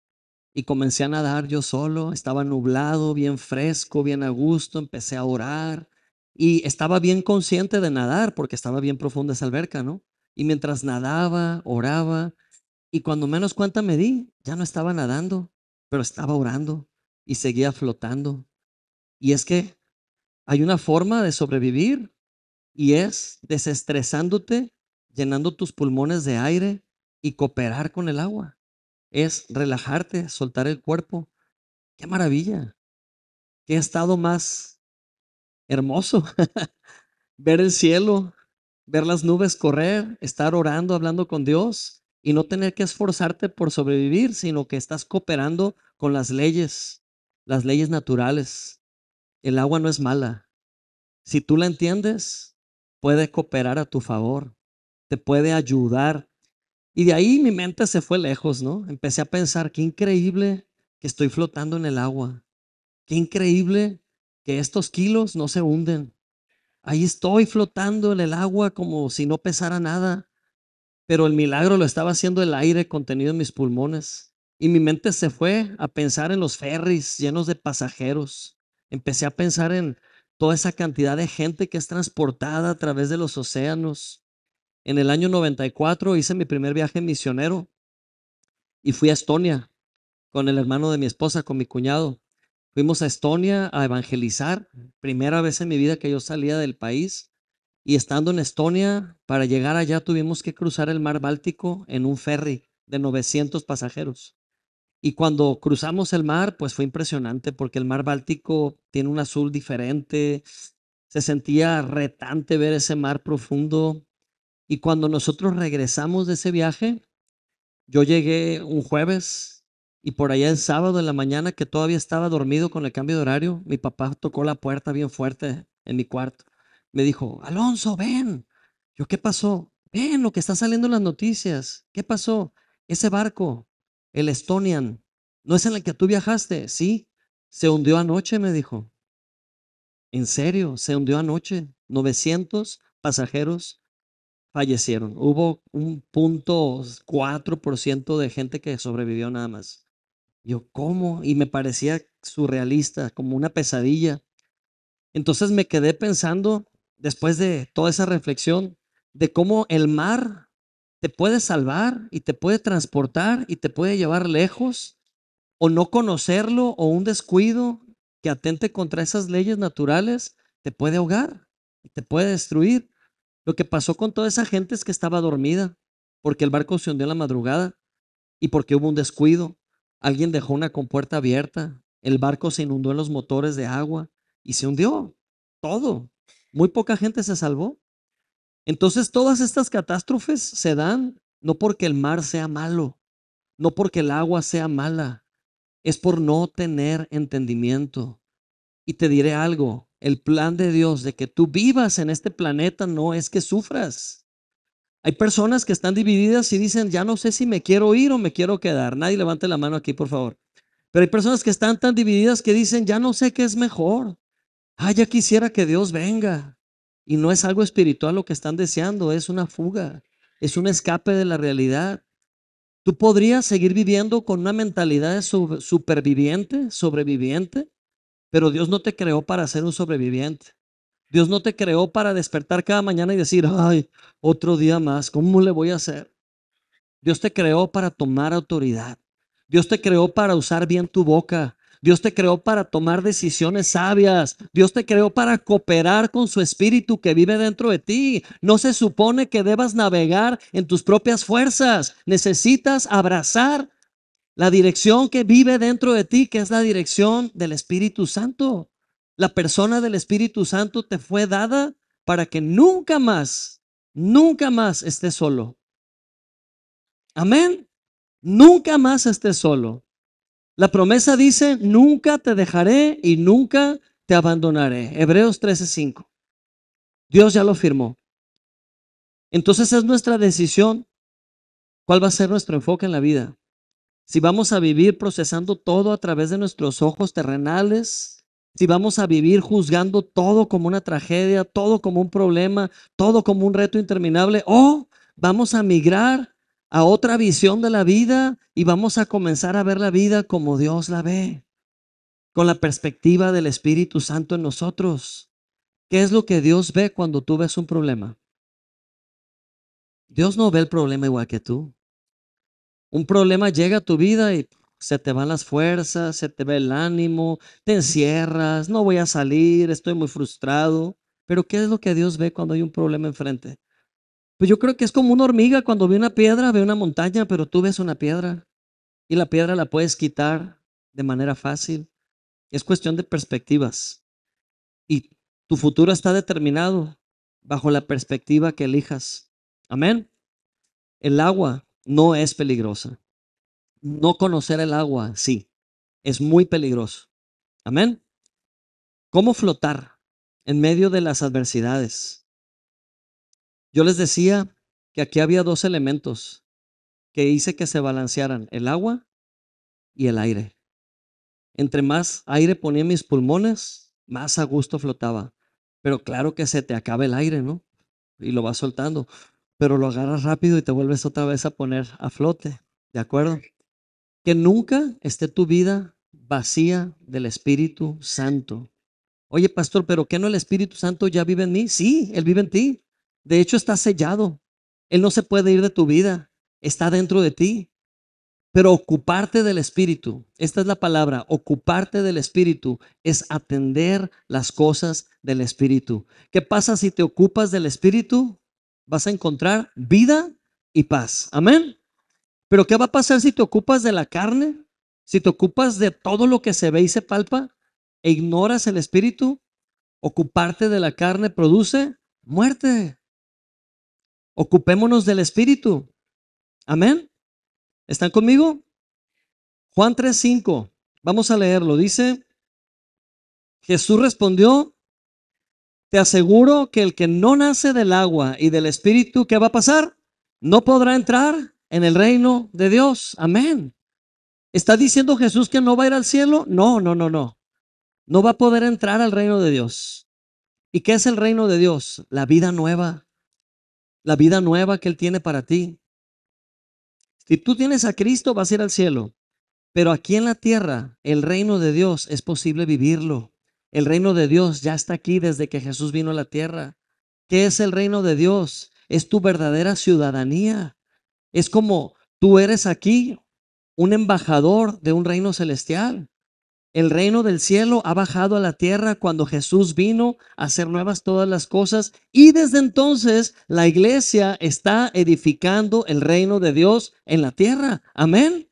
y comencé a nadar yo solo. Estaba nublado, bien fresco, bien a gusto. Empecé a orar y estaba bien consciente de nadar porque estaba bien profunda esa alberca, ¿no? Y mientras nadaba, oraba, y cuando menos cuenta me di, ya no estaba nadando, pero estaba orando y seguía flotando. Y es que hay una forma de sobrevivir y es desestresándote, llenando tus pulmones de aire y cooperar con el agua. Es relajarte, soltar el cuerpo. Qué maravilla, qué estado más hermoso. Ver el cielo, ver las nubes correr, estar orando, hablando con Dios y no tener que esforzarte por sobrevivir, sino que estás cooperando con las leyes naturales. El agua no es mala. Si tú la entiendes, puede cooperar a tu favor, te puede ayudar. Y de ahí mi mente se fue lejos, ¿no? Empecé a pensar, qué increíble que estoy flotando en el agua. Qué increíble que estos kilos no se hunden. Ahí estoy flotando en el agua como si no pesara nada. Pero el milagro lo estaba haciendo el aire contenido en mis pulmones. Y mi mente se fue a pensar en los ferries llenos de pasajeros. Empecé a pensar en toda esa cantidad de gente que es transportada a través de los océanos. En el año 94 hice mi primer viaje misionero y fui a Estonia con el hermano de mi esposa, con mi cuñado. Fuimos a Estonia a evangelizar. Primera vez en mi vida que yo salía del país. Y estando en Estonia, para llegar allá tuvimos que cruzar el mar Báltico en un ferry de 900 pasajeros. Y cuando cruzamos el mar, pues fue impresionante porque el mar Báltico tiene un azul diferente. Se sentía retante ver ese mar profundo. Y cuando nosotros regresamos de ese viaje, yo llegué un jueves y por allá el sábado en la mañana, que todavía estaba dormido con el cambio de horario, mi papá tocó la puerta bien fuerte en mi cuarto. Me dijo, Alonso, ven. Yo, ¿qué pasó? Ven lo que está saliendo en las noticias. ¿Qué pasó? Ese barco, el Estonian, ¿no es en el que tú viajaste? Sí, se hundió anoche, me dijo. En serio, se hundió anoche. 900 pasajeros fallecieron. Hubo un 0.4% de gente que sobrevivió nada más. Yo, ¿cómo? Y me parecía surrealista, como una pesadilla. Entonces me quedé pensando, después de toda esa reflexión, de cómo el mar te puede salvar y te puede transportar y te puede llevar lejos, o no conocerlo, o un descuido que atente contra esas leyes naturales te puede ahogar y te puede destruir. Lo que pasó con toda esa gente es que estaba dormida porque el barco se hundió en la madrugada y porque hubo un descuido. Alguien dejó una compuerta abierta, el barco se inundó en los motores de agua y se hundió todo. Muy poca gente se salvó. Entonces todas estas catástrofes se dan no porque el mar sea malo, no porque el agua sea mala, es por no tener entendimiento. Y te diré algo, el plan de Dios de que tú vivas en este planeta no es que sufras. Hay personas que están divididas y dicen, ya no sé si me quiero ir o me quiero quedar. Nadie levante la mano aquí, por favor. Pero hay personas que están tan divididas que dicen, ya no sé qué es mejor. Ah, ya quisiera que Dios venga. Y no es algo espiritual lo que están deseando, es una fuga, es un escape de la realidad. Tú podrías seguir viviendo con una mentalidad de superviviente, sobreviviente, pero Dios no te creó para ser un sobreviviente. Dios no te creó para despertar cada mañana y decir, ay, otro día más, ¿cómo le voy a hacer? Dios te creó para tomar autoridad. Dios te creó para usar bien tu boca. Dios te creó para tomar decisiones sabias. Dios te creó para cooperar con su espíritu que vive dentro de ti. No se supone que debas navegar en tus propias fuerzas. Necesitas abrazar la dirección que vive dentro de ti, que es la dirección del Espíritu Santo. La persona del Espíritu Santo te fue dada para que nunca más estés solo. Amén. Nunca más estés solo. La promesa dice, nunca te dejaré y nunca te abandonaré. Hebreos 13:5. Dios ya lo firmó. Entonces es nuestra decisión cuál va a ser nuestro enfoque en la vida. Si vamos a vivir procesando todo a través de nuestros ojos terrenales, si vamos a vivir juzgando todo como una tragedia, todo como un problema, todo como un reto interminable, o vamos a migrar a otra visión de la vida y vamos a comenzar a ver la vida como Dios la ve, con la perspectiva del Espíritu Santo en nosotros. ¿Qué es lo que Dios ve cuando tú ves un problema? Dios no ve el problema igual que tú. Un problema llega a tu vida y se te van las fuerzas, se te va el ánimo, te encierras, no voy a salir, estoy muy frustrado. Pero ¿qué es lo que Dios ve cuando hay un problema enfrente? Pues yo creo que es como una hormiga cuando ve una piedra, ve una montaña, pero tú ves una piedra y la piedra la puedes quitar de manera fácil. Es cuestión de perspectivas y tu futuro está determinado bajo la perspectiva que elijas. Amén. El agua no es peligrosa. No conocer el agua, sí, es muy peligroso. Amén. ¿Cómo flotar en medio de las adversidades? Yo les decía que aquí había dos elementos. que hice que se balancearan el agua y el aire. Entre más aire ponía en mis pulmones, más a gusto flotaba. Pero claro que se te acaba el aire, ¿no? Y lo vas soltando, pero lo agarras rápido y te vuelves otra vez a poner a flote, ¿de acuerdo? Que nunca esté tu vida vacía del Espíritu Santo. Oye, pastor, ¿pero qué no el Espíritu Santo ya vive en mí? Sí, Él vive en ti. De hecho, está sellado. Él no se puede ir de tu vida. Está dentro de ti. Pero ocuparte del Espíritu, esta es la palabra, ocuparte del Espíritu es atender las cosas del Espíritu. ¿Qué pasa si te ocupas del Espíritu? Vas a encontrar vida y paz. Amén. Pero ¿qué va a pasar si te ocupas de la carne? Si te ocupas de todo lo que se ve y se palpa e ignoras el Espíritu, ocuparte de la carne produce muerte. Ocupémonos del Espíritu. Amén. ¿Están conmigo? Juan 3:5. Vamos a leerlo. Dice, Jesús respondió, te aseguro que el que no nace del agua y del Espíritu, ¿qué va a pasar? No podrá entrar en el reino de Dios. Amén. ¿Está diciendo Jesús que no va a ir al cielo? No, no, no, no. No va a poder entrar al reino de Dios. ¿Y qué es el reino de Dios? La vida nueva. La vida nueva que Él tiene para ti. Si tú tienes a Cristo, vas a ir al cielo. Pero aquí en la tierra, el reino de Dios es posible vivirlo. El reino de Dios ya está aquí desde que Jesús vino a la tierra. ¿Qué es el reino de Dios? Es tu verdadera ciudadanía. Es como tú eres aquí un embajador de un reino celestial. El reino del cielo ha bajado a la tierra cuando Jesús vino a hacer nuevas todas las cosas y desde entonces la iglesia está edificando el reino de Dios en la tierra. Amén.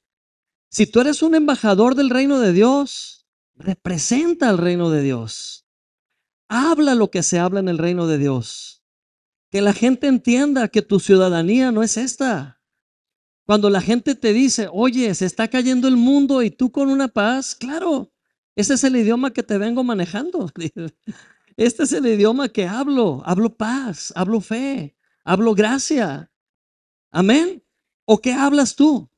Si tú eres un embajador del reino de Dios, representa el reino de Dios. Habla lo que se habla en el reino de Dios. Que la gente entienda que tu ciudadanía no es esta. Cuando la gente te dice, oye, se está cayendo el mundo y tú con una paz, claro, ese es el idioma que te vengo manejando. Este es el idioma que hablo. Hablo paz, hablo fe, hablo gracia. Amén. ¿O qué hablas tú?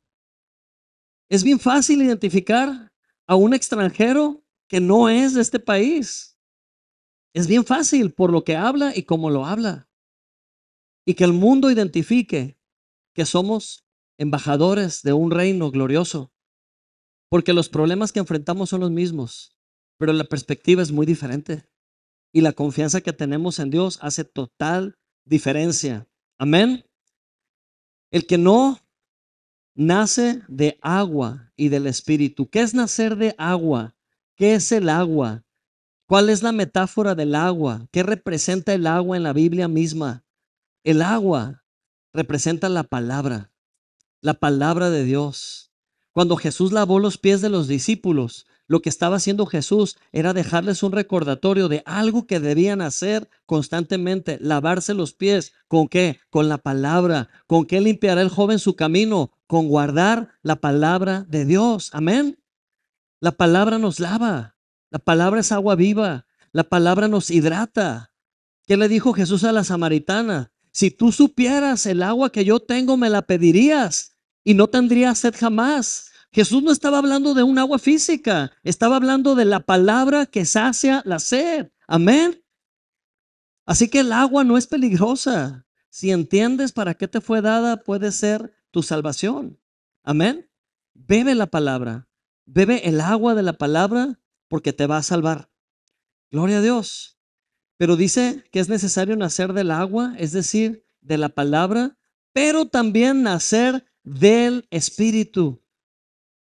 Es bien fácil identificar a un extranjero que no es de este país. Es bien fácil por lo que habla y cómo lo habla. Y que el mundo identifique que somos embajadores de un reino glorioso. Porque los problemas que enfrentamos son los mismos, pero la perspectiva es muy diferente. Y la confianza que tenemos en Dios hace total diferencia. Amén. El que no nace de agua y del Espíritu. ¿Qué es nacer de agua? ¿Qué es el agua? ¿Cuál es la metáfora del agua? ¿Qué representa el agua en la Biblia misma? El agua representa la palabra de Dios. Cuando Jesús lavó los pies de los discípulos, lo que estaba haciendo Jesús era dejarles un recordatorio de algo que debían hacer constantemente, lavarse los pies. ¿Con qué? Con la palabra. ¿Con qué limpiará el joven su camino? Con guardar la palabra de Dios. Amén. La palabra nos lava. La palabra es agua viva. La palabra nos hidrata. ¿Qué le dijo Jesús a la samaritana? Si tú supieras el agua que yo tengo, me la pedirías y no tendrías sed jamás. Jesús no estaba hablando de un agua física, estaba hablando de la palabra que sacia la sed. Amén. Así que el agua no es peligrosa. Si entiendes para qué te fue dada, puede ser tu salvación. Amén. Bebe la palabra, bebe el agua de la palabra porque te va a salvar. Gloria a Dios. Pero dice que es necesario nacer del agua, es decir, de la palabra, pero también nacer del Espíritu.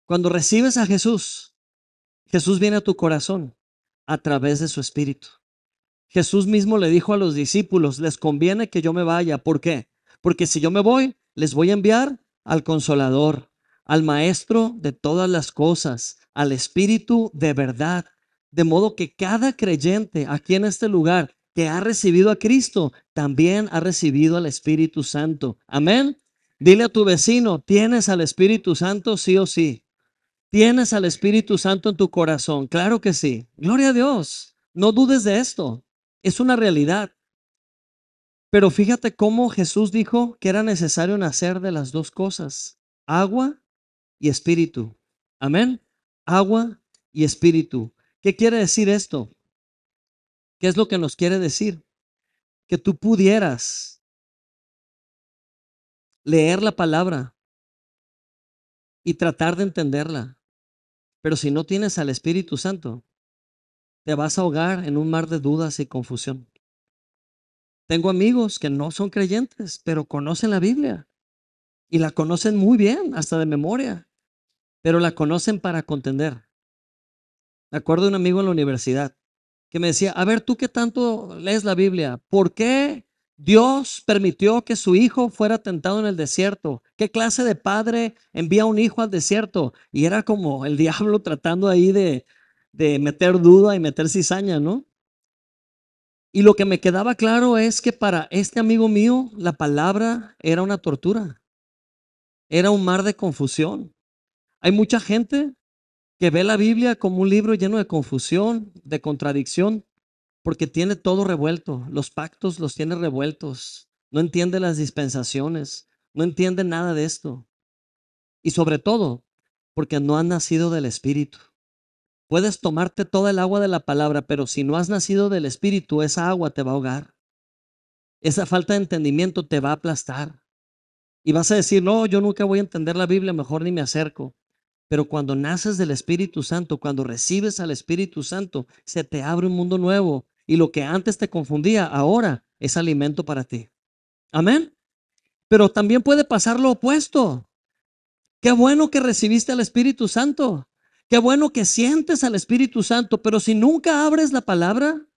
Cuando recibes a Jesús, Jesús viene a tu corazón a través de su Espíritu. Jesús mismo le dijo a los discípulos, les conviene que yo me vaya. ¿Por qué? Porque si yo me voy, les voy a enviar al Consolador, al Maestro de todas las cosas, al Espíritu de verdad. De modo que cada creyente aquí en este lugar que ha recibido a Cristo, también ha recibido al Espíritu Santo. Amén. Dile a tu vecino, ¿tienes al Espíritu Santo sí o sí? ¿Tienes al Espíritu Santo en tu corazón? Claro que sí. Gloria a Dios. No dudes de esto. Es una realidad. Pero fíjate cómo Jesús dijo que era necesario nacer de las dos cosas. agua y espíritu. Amén. Agua y espíritu. ¿Qué quiere decir esto? ¿Qué es lo que nos quiere decir? Que tú pudieras leer la palabra y tratar de entenderla. Pero si no tienes al Espíritu Santo, te vas a ahogar en un mar de dudas y confusión. Tengo amigos que no son creyentes, pero conocen la Biblia y la conocen muy bien, hasta de memoria, pero la conocen para contender. Me acuerdo de un amigo en la universidad que me decía, a ver, ¿tú qué tanto lees la Biblia? ¿Por qué Dios permitió que su hijo fuera tentado en el desierto? ¿Qué clase de padre envía a un hijo al desierto? Y era como el diablo tratando ahí de meter duda y meter cizaña, ¿no? Y lo que me quedaba claro es que para este amigo mío la palabra era una tortura, era un mar de confusión. Hay mucha gente que ve la Biblia como un libro lleno de confusión, de contradicción, porque tiene todo revuelto, los pactos los tiene revueltos, no entiende las dispensaciones, no entiende nada de esto. Y sobre todo, porque no has nacido del Espíritu. Puedes tomarte toda el agua de la palabra, pero si no has nacido del Espíritu, esa agua te va a ahogar. Esa falta de entendimiento te va a aplastar. Y vas a decir, no, yo nunca voy a entender la Biblia, mejor ni me acerco. Pero cuando naces del Espíritu Santo, cuando recibes al Espíritu Santo, se te abre un mundo nuevo. Y lo que antes te confundía, ahora es alimento para ti. Amén. Pero también puede pasar lo opuesto. Qué bueno que recibiste al Espíritu Santo. Qué bueno que sientes al Espíritu Santo. Pero si nunca abres la palabra,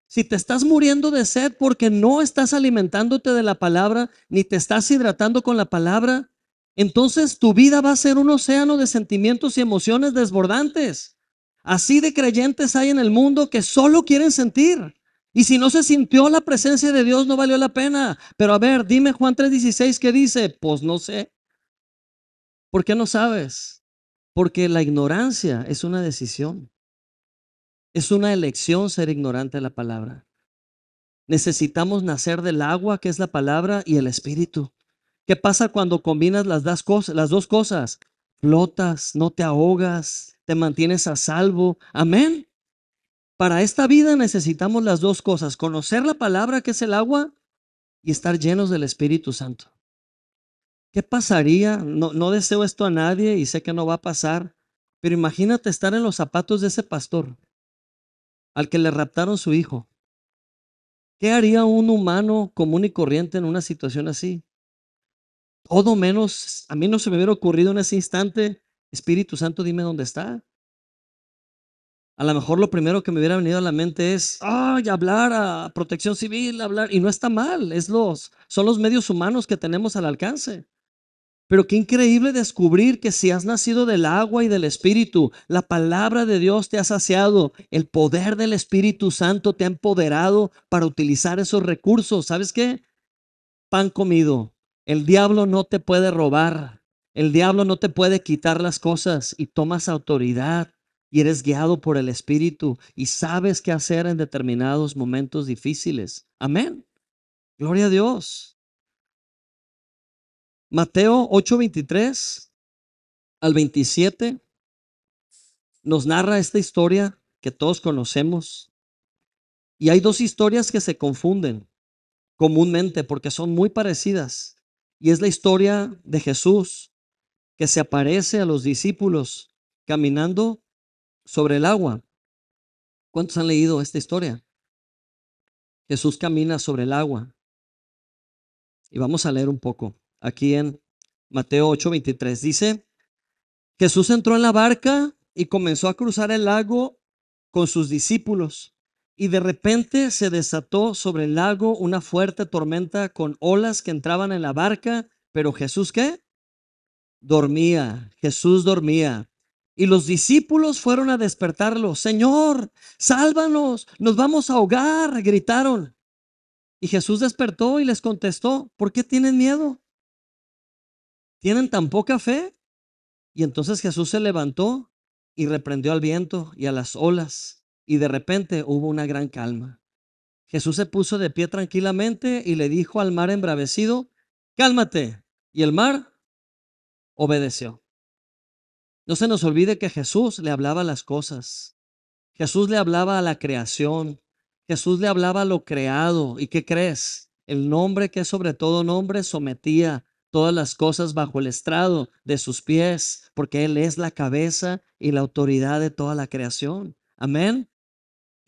si te estás muriendo de sed porque no estás alimentándote de la palabra, ni te estás hidratando con la palabra, entonces tu vida va a ser un océano de sentimientos y emociones desbordantes. Así de creyentes hay en el mundo que solo quieren sentir. Y si no se sintió la presencia de Dios, no valió la pena. Pero a ver, dime Juan 3:16, ¿qué dice? Pues no sé. ¿Por qué no sabes? Porque la ignorancia es una decisión. Es una elección ser ignorante de la palabra. Necesitamos nacer del agua, que es la palabra, y el espíritu. ¿Qué pasa cuando combinas las dos cosas? Flotas, no te ahogas, te mantienes a salvo. Amén. Para esta vida necesitamos las dos cosas: conocer la palabra, que es el agua, y estar llenos del Espíritu Santo. ¿Qué pasaría? No deseo esto a nadie y sé que no va a pasar, pero imagínate estar en los zapatos de ese pastor al que le raptaron su hijo. ¿Qué haría un humano común y corriente en una situación así? Todo menos, a mí no se me hubiera ocurrido en ese instante, Espíritu Santo, dime dónde está. A lo mejor lo primero que me hubiera venido a la mente es, ay, hablar a Protección Civil, hablar, y no está mal, son los medios humanos que tenemos al alcance. Pero qué increíble descubrir que si has nacido del agua y del Espíritu, la palabra de Dios te ha saciado, el poder del Espíritu Santo te ha empoderado para utilizar esos recursos. ¿Sabes qué? Pan comido. El diablo no te puede robar. El diablo no te puede quitar las cosas, y tomas autoridad y eres guiado por el Espíritu y sabes qué hacer en determinados momentos difíciles. Amén. Gloria a Dios. Mateo 8:23 al 27 nos narra esta historia que todos conocemos. Y hay dos historias que se confunden comúnmente porque son muy parecidas. Y es la historia de Jesús, que se aparece a los discípulos caminando sobre el agua. ¿Cuántos han leído esta historia? Jesús camina sobre el agua. Y vamos a leer un poco. Aquí en Mateo 8:23 dice, Jesús entró en la barca y comenzó a cruzar el lago con sus discípulos. Y de repente se desató sobre el lago una fuerte tormenta con olas que entraban en la barca. Pero Jesús, ¿qué? Dormía. Jesús dormía. Y los discípulos fueron a despertarlo. Señor, sálvanos, nos vamos a ahogar, gritaron. Y Jesús despertó y les contestó, ¿por qué tienen miedo? ¿Tienen tan poca fe? Y entonces Jesús se levantó y reprendió al viento y a las olas. Y de repente hubo una gran calma. Jesús se puso de pie tranquilamente y le dijo al mar embravecido, cálmate. Y el mar obedeció. No se nos olvide que Jesús le hablaba a las cosas. Jesús le hablaba a la creación. Jesús le hablaba a lo creado. ¿Y qué crees? El nombre que es sobre todo nombre sometía todas las cosas bajo el estrado de sus pies, porque Él es la cabeza y la autoridad de toda la creación. Amén.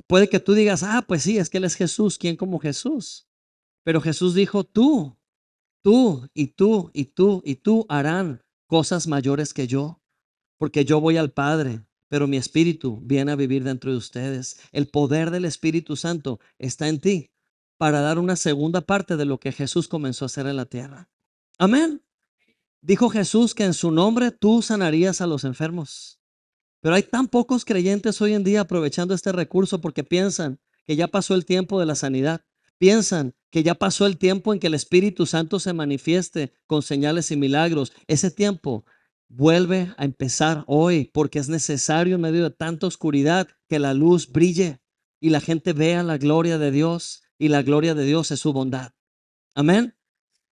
Puede que tú digas, pues sí, es que Él es Jesús. ¿Quién como Jesús? Pero Jesús dijo, tú y tú y tú y tú harán cosas mayores que yo, porque yo voy al Padre, pero mi espíritu viene a vivir dentro de ustedes. El poder del Espíritu Santo está en ti para dar una segunda parte de lo que Jesús comenzó a hacer en la tierra. Amén. Dijo Jesús que en su nombre tú sanarías a los enfermos. Pero hay tan pocos creyentes hoy en día aprovechando este recurso porque piensan que ya pasó el tiempo de la sanidad. Piensan que ya pasó el tiempo en que el Espíritu Santo se manifieste con señales y milagros. Ese tiempo vuelve a empezar hoy porque es necesario en medio de tanta oscuridad que la luz brille y la gente vea la gloria de Dios, y la gloria de Dios es su bondad. Amén.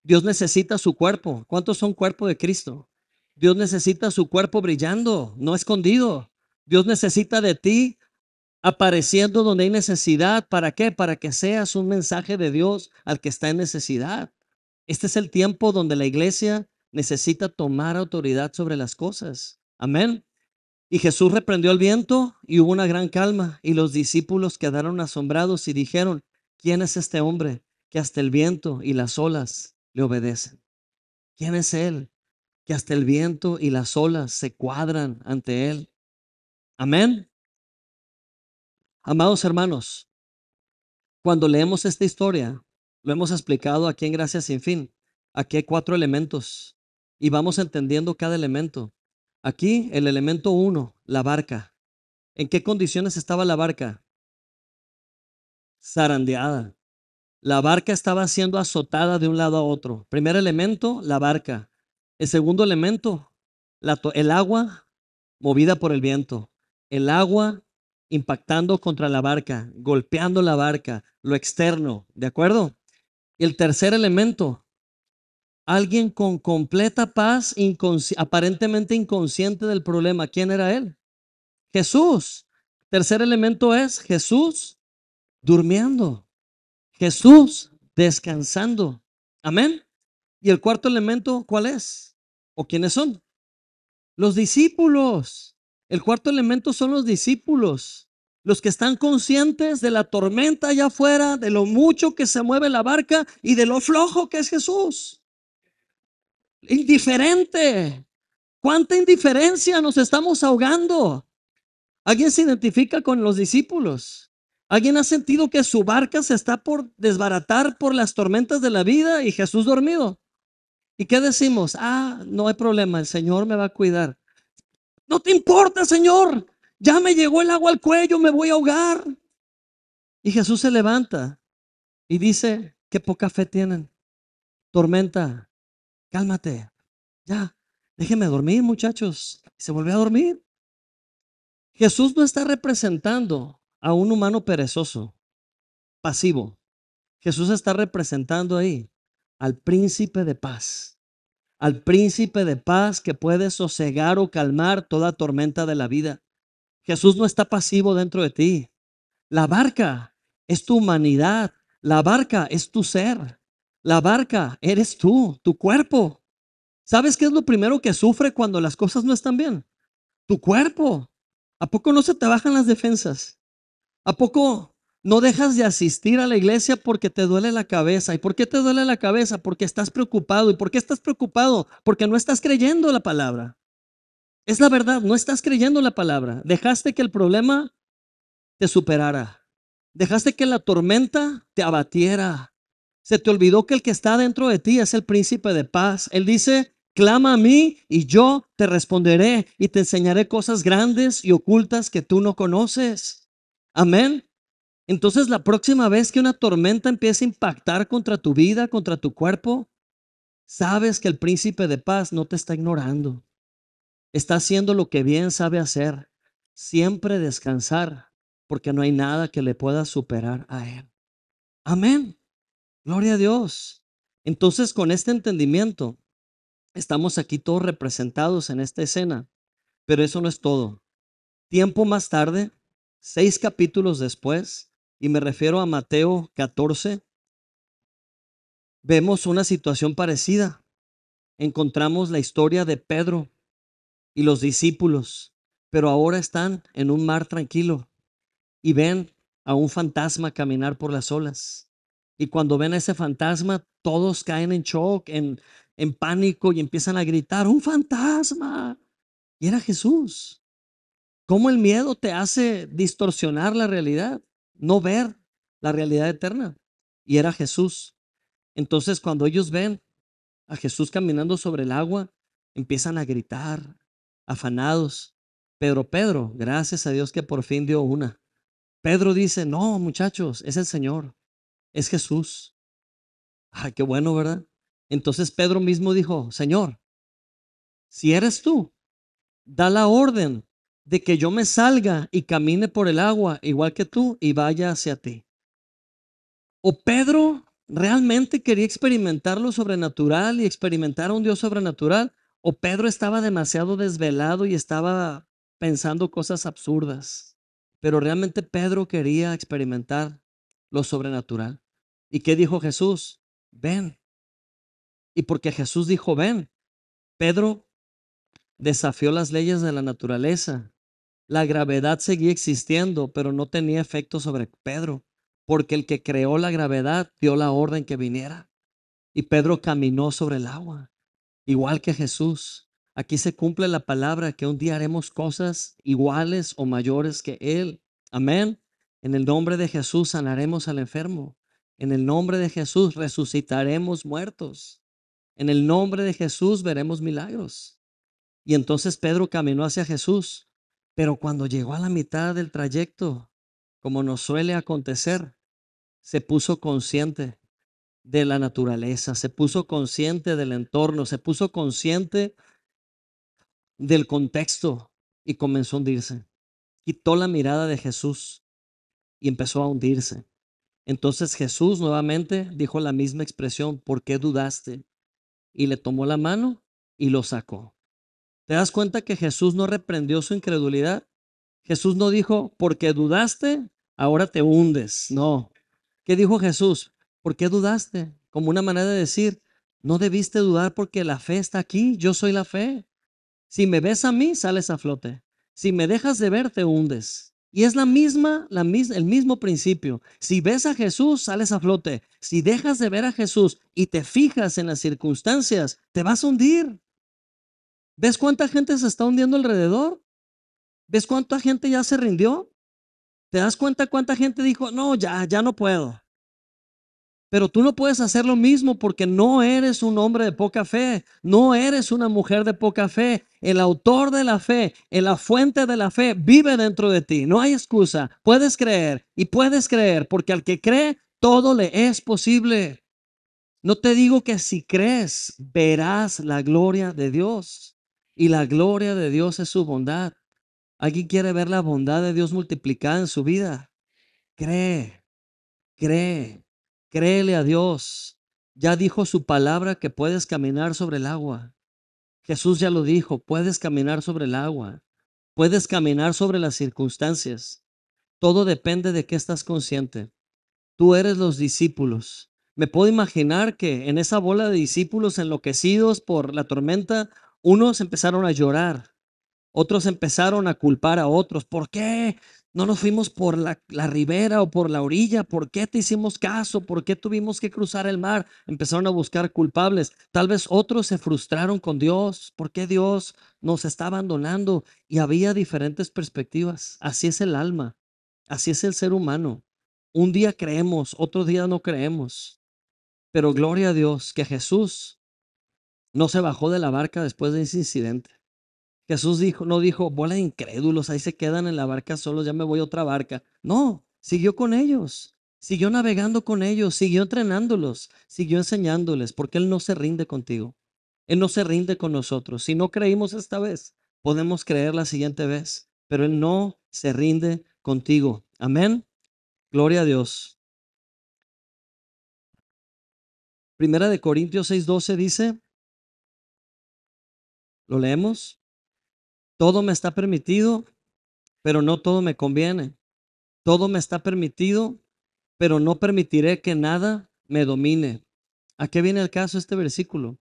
Dios necesita su cuerpo. ¿Cuántos son cuerpo de Cristo? Dios necesita su cuerpo brillando, no escondido. Dios necesita de ti apareciendo donde hay necesidad. ¿Para qué? Para que seas un mensaje de Dios al que está en necesidad. Este es el tiempo donde la iglesia necesita tomar autoridad sobre las cosas. Amén. Y Jesús reprendió el viento y hubo una gran calma, y los discípulos quedaron asombrados y dijeron, ¿quién es este hombre que hasta el viento y las olas le obedecen? ¿Quién es él que hasta el viento y las olas se cuadran ante él? Amén. Amados hermanos, cuando leemos esta historia, lo hemos explicado aquí en Gracia Sin Fin. Aquí hay 4 elementos y vamos entendiendo cada elemento. Aquí el elemento 1, la barca. ¿En qué condiciones estaba la barca? Zarandeada. La barca estaba siendo azotada de un lado a otro. Primer elemento, la barca. El segundo elemento, el agua movida por el viento. El agua impactando contra la barca, golpeando la barca, lo externo, ¿de acuerdo? Y el tercer elemento, alguien con completa paz, aparentemente inconsciente del problema. ¿Quién era él? Jesús. Tercer elemento es Jesús durmiendo. Jesús descansando. Amén. Y el cuarto elemento, ¿cuál es? ¿O quiénes son? Los discípulos. El cuarto elemento son los discípulos. Los que están conscientes de la tormenta allá afuera, de lo mucho que se mueve la barca y de lo flojo que es Jesús. Indiferente. ¿Cuánta indiferencia nos estamos ahogando? ¿Alguien se identifica con los discípulos? ¿Alguien ha sentido que su barca se está por desbaratar por las tormentas de la vida y Jesús dormido? ¿Y qué decimos? No hay problema, el Señor me va a cuidar. No te importa, Señor, ya me llegó el agua al cuello, me voy a ahogar. Y Jesús se levanta y dice, qué poca fe tienen. Tormenta, cálmate, ya, déjenme dormir, muchachos. Se volvió a dormir. Jesús no está representando a un humano perezoso, pasivo. Jesús está representando ahí al príncipe de paz, al príncipe de paz que puede sosegar o calmar toda tormenta de la vida. Jesús no está pasivo dentro de ti. La barca es tu humanidad, la barca es tu ser, la barca eres tú, tu cuerpo. ¿Sabes qué es lo primero que sufre cuando las cosas no están bien? Tu cuerpo. ¿A poco no se te bajan las defensas? ¿A poco no dejas de asistir a la iglesia porque te duele la cabeza? ¿Y por qué te duele la cabeza? Porque estás preocupado. ¿Y por qué estás preocupado? Porque no estás creyendo la palabra. Es la verdad, no estás creyendo la palabra. Dejaste que el problema te superara. Dejaste que la tormenta te abatiera. Se te olvidó que el que está dentro de ti es el príncipe de paz. Él dice, clama a mí y yo te responderé y te enseñaré cosas grandes y ocultas que tú no conoces. Amén. Entonces la próxima vez que una tormenta empiece a impactar contra tu vida, contra tu cuerpo, sabes que el príncipe de paz no te está ignorando. Está haciendo lo que bien sabe hacer. Siempre descansar, porque no hay nada que le pueda superar a él. Amén. Gloria a Dios. Entonces, con este entendimiento, Estamos aquí todos representados en esta escena, pero eso no es todo. Tiempo más tarde, 6 capítulos después, y me refiero a Mateo 14, vemos una situación parecida. Encontramos la historia de Pedro y los discípulos, pero ahora están en un mar tranquilo y ven a un fantasma caminar por las olas. Y cuando ven a ese fantasma, todos caen en shock, en pánico y empiezan a gritar, ¡un fantasma! Y era Jesús. ¿Cómo el miedo te hace distorsionar la realidad? No ver la realidad eterna. Y era Jesús. Entonces, cuando ellos ven a Jesús caminando sobre el agua, empiezan a gritar, afanados. Pedro, gracias a Dios que por fin dio una. Pedro dice, no, muchachos, es el Señor, es Jesús. Ay, qué bueno, ¿verdad? Entonces Pedro mismo dijo, Señor, si eres tú, da la orden de que yo me salga y camine por el agua igual que tú y vaya hacia ti. O Pedro realmente quería experimentar lo sobrenatural y experimentar a un Dios sobrenatural, o Pedro estaba demasiado desvelado y estaba pensando cosas absurdas. Pero realmente Pedro quería experimentar lo sobrenatural. ¿Y qué dijo Jesús? Ven. Y porque Jesús dijo ven, Pedro desafió las leyes de la naturaleza. La gravedad seguía existiendo, pero no tenía efecto sobre Pedro, porque el que creó la gravedad dio la orden que viniera. Y Pedro caminó sobre el agua, igual que Jesús. Aquí se cumple la palabra que un día haremos cosas iguales o mayores que Él. Amén. En el nombre de Jesús sanaremos al enfermo. En el nombre de Jesús resucitaremos muertos. En el nombre de Jesús veremos milagros. Y entonces Pedro caminó hacia Jesús, pero cuando llegó a la mitad del trayecto, como nos suele acontecer, se puso consciente de la naturaleza, se puso consciente del entorno, se puso consciente del contexto y comenzó a hundirse. Quitó la mirada de Jesús y empezó a hundirse. Entonces Jesús nuevamente dijo la misma expresión, ¿por qué dudaste? Y le tomó la mano y lo sacó. ¿Te das cuenta que Jesús no reprendió su incredulidad? Jesús no dijo, porque dudaste, ahora te hundes. No. ¿Qué dijo Jesús? ¿Por qué dudaste? Como una manera de decir, no debiste dudar porque la fe está aquí, yo soy la fe. Si me ves a mí, sales a flote. Si me dejas de ver, te hundes. Y es el mismo principio. Si ves a Jesús, sales a flote. Si dejas de ver a Jesús y te fijas en las circunstancias, te vas a hundir. ¿Ves cuánta gente se está hundiendo alrededor? ¿Ves cuánta gente ya se rindió? ¿Te das cuenta cuánta gente dijo, no, ya no puedo? Pero tú no puedes hacer lo mismo porque no eres un hombre de poca fe, no eres una mujer de poca fe. El autor de la fe, la fuente de la fe, vive dentro de ti. No hay excusa. Puedes creer y puedes creer porque al que cree, todo le es posible. No te digo que si crees, verás la gloria de Dios. Y la gloria de Dios es su bondad. ¿Alguien quiere ver la bondad de Dios multiplicada en su vida? Cree. Cree, créele a Dios. Ya dijo su palabra que puedes caminar sobre el agua. Jesús ya lo dijo, puedes caminar sobre el agua. Puedes caminar sobre las circunstancias. Todo depende de qué estás consciente. Tú eres los discípulos. Me puedo imaginar que en esa bola de discípulos enloquecidos por la tormenta, unos empezaron a llorar. Otros empezaron a culpar a otros. ¿Por qué no nos fuimos por la ribera o por la orilla? ¿Por qué te hicimos caso? ¿Por qué tuvimos que cruzar el mar? Empezaron a buscar culpables. Tal vez otros se frustraron con Dios. ¿Por qué Dios nos está abandonando? Y había diferentes perspectivas. Así es el alma. Así es el ser humano. Un día creemos, otro día no creemos. Pero gloria a Dios que Jesús no se bajó de la barca después de ese incidente. Jesús dijo, no dijo, bola de incrédulos, ahí se quedan en la barca solos, ya me voy a otra barca. No, siguió con ellos, siguió navegando con ellos, siguió entrenándolos, siguió enseñándoles, porque Él no se rinde contigo. Él no se rinde con nosotros. Si no creímos esta vez, podemos creer la siguiente vez, pero Él no se rinde contigo. Amén. Gloria a Dios. Primera de Corintios 6:12 dice, Lo leemos. Todo me está permitido, pero no todo me conviene. Todo me está permitido, pero no permitiré que nada me domine. ¿A qué viene el caso este versículo?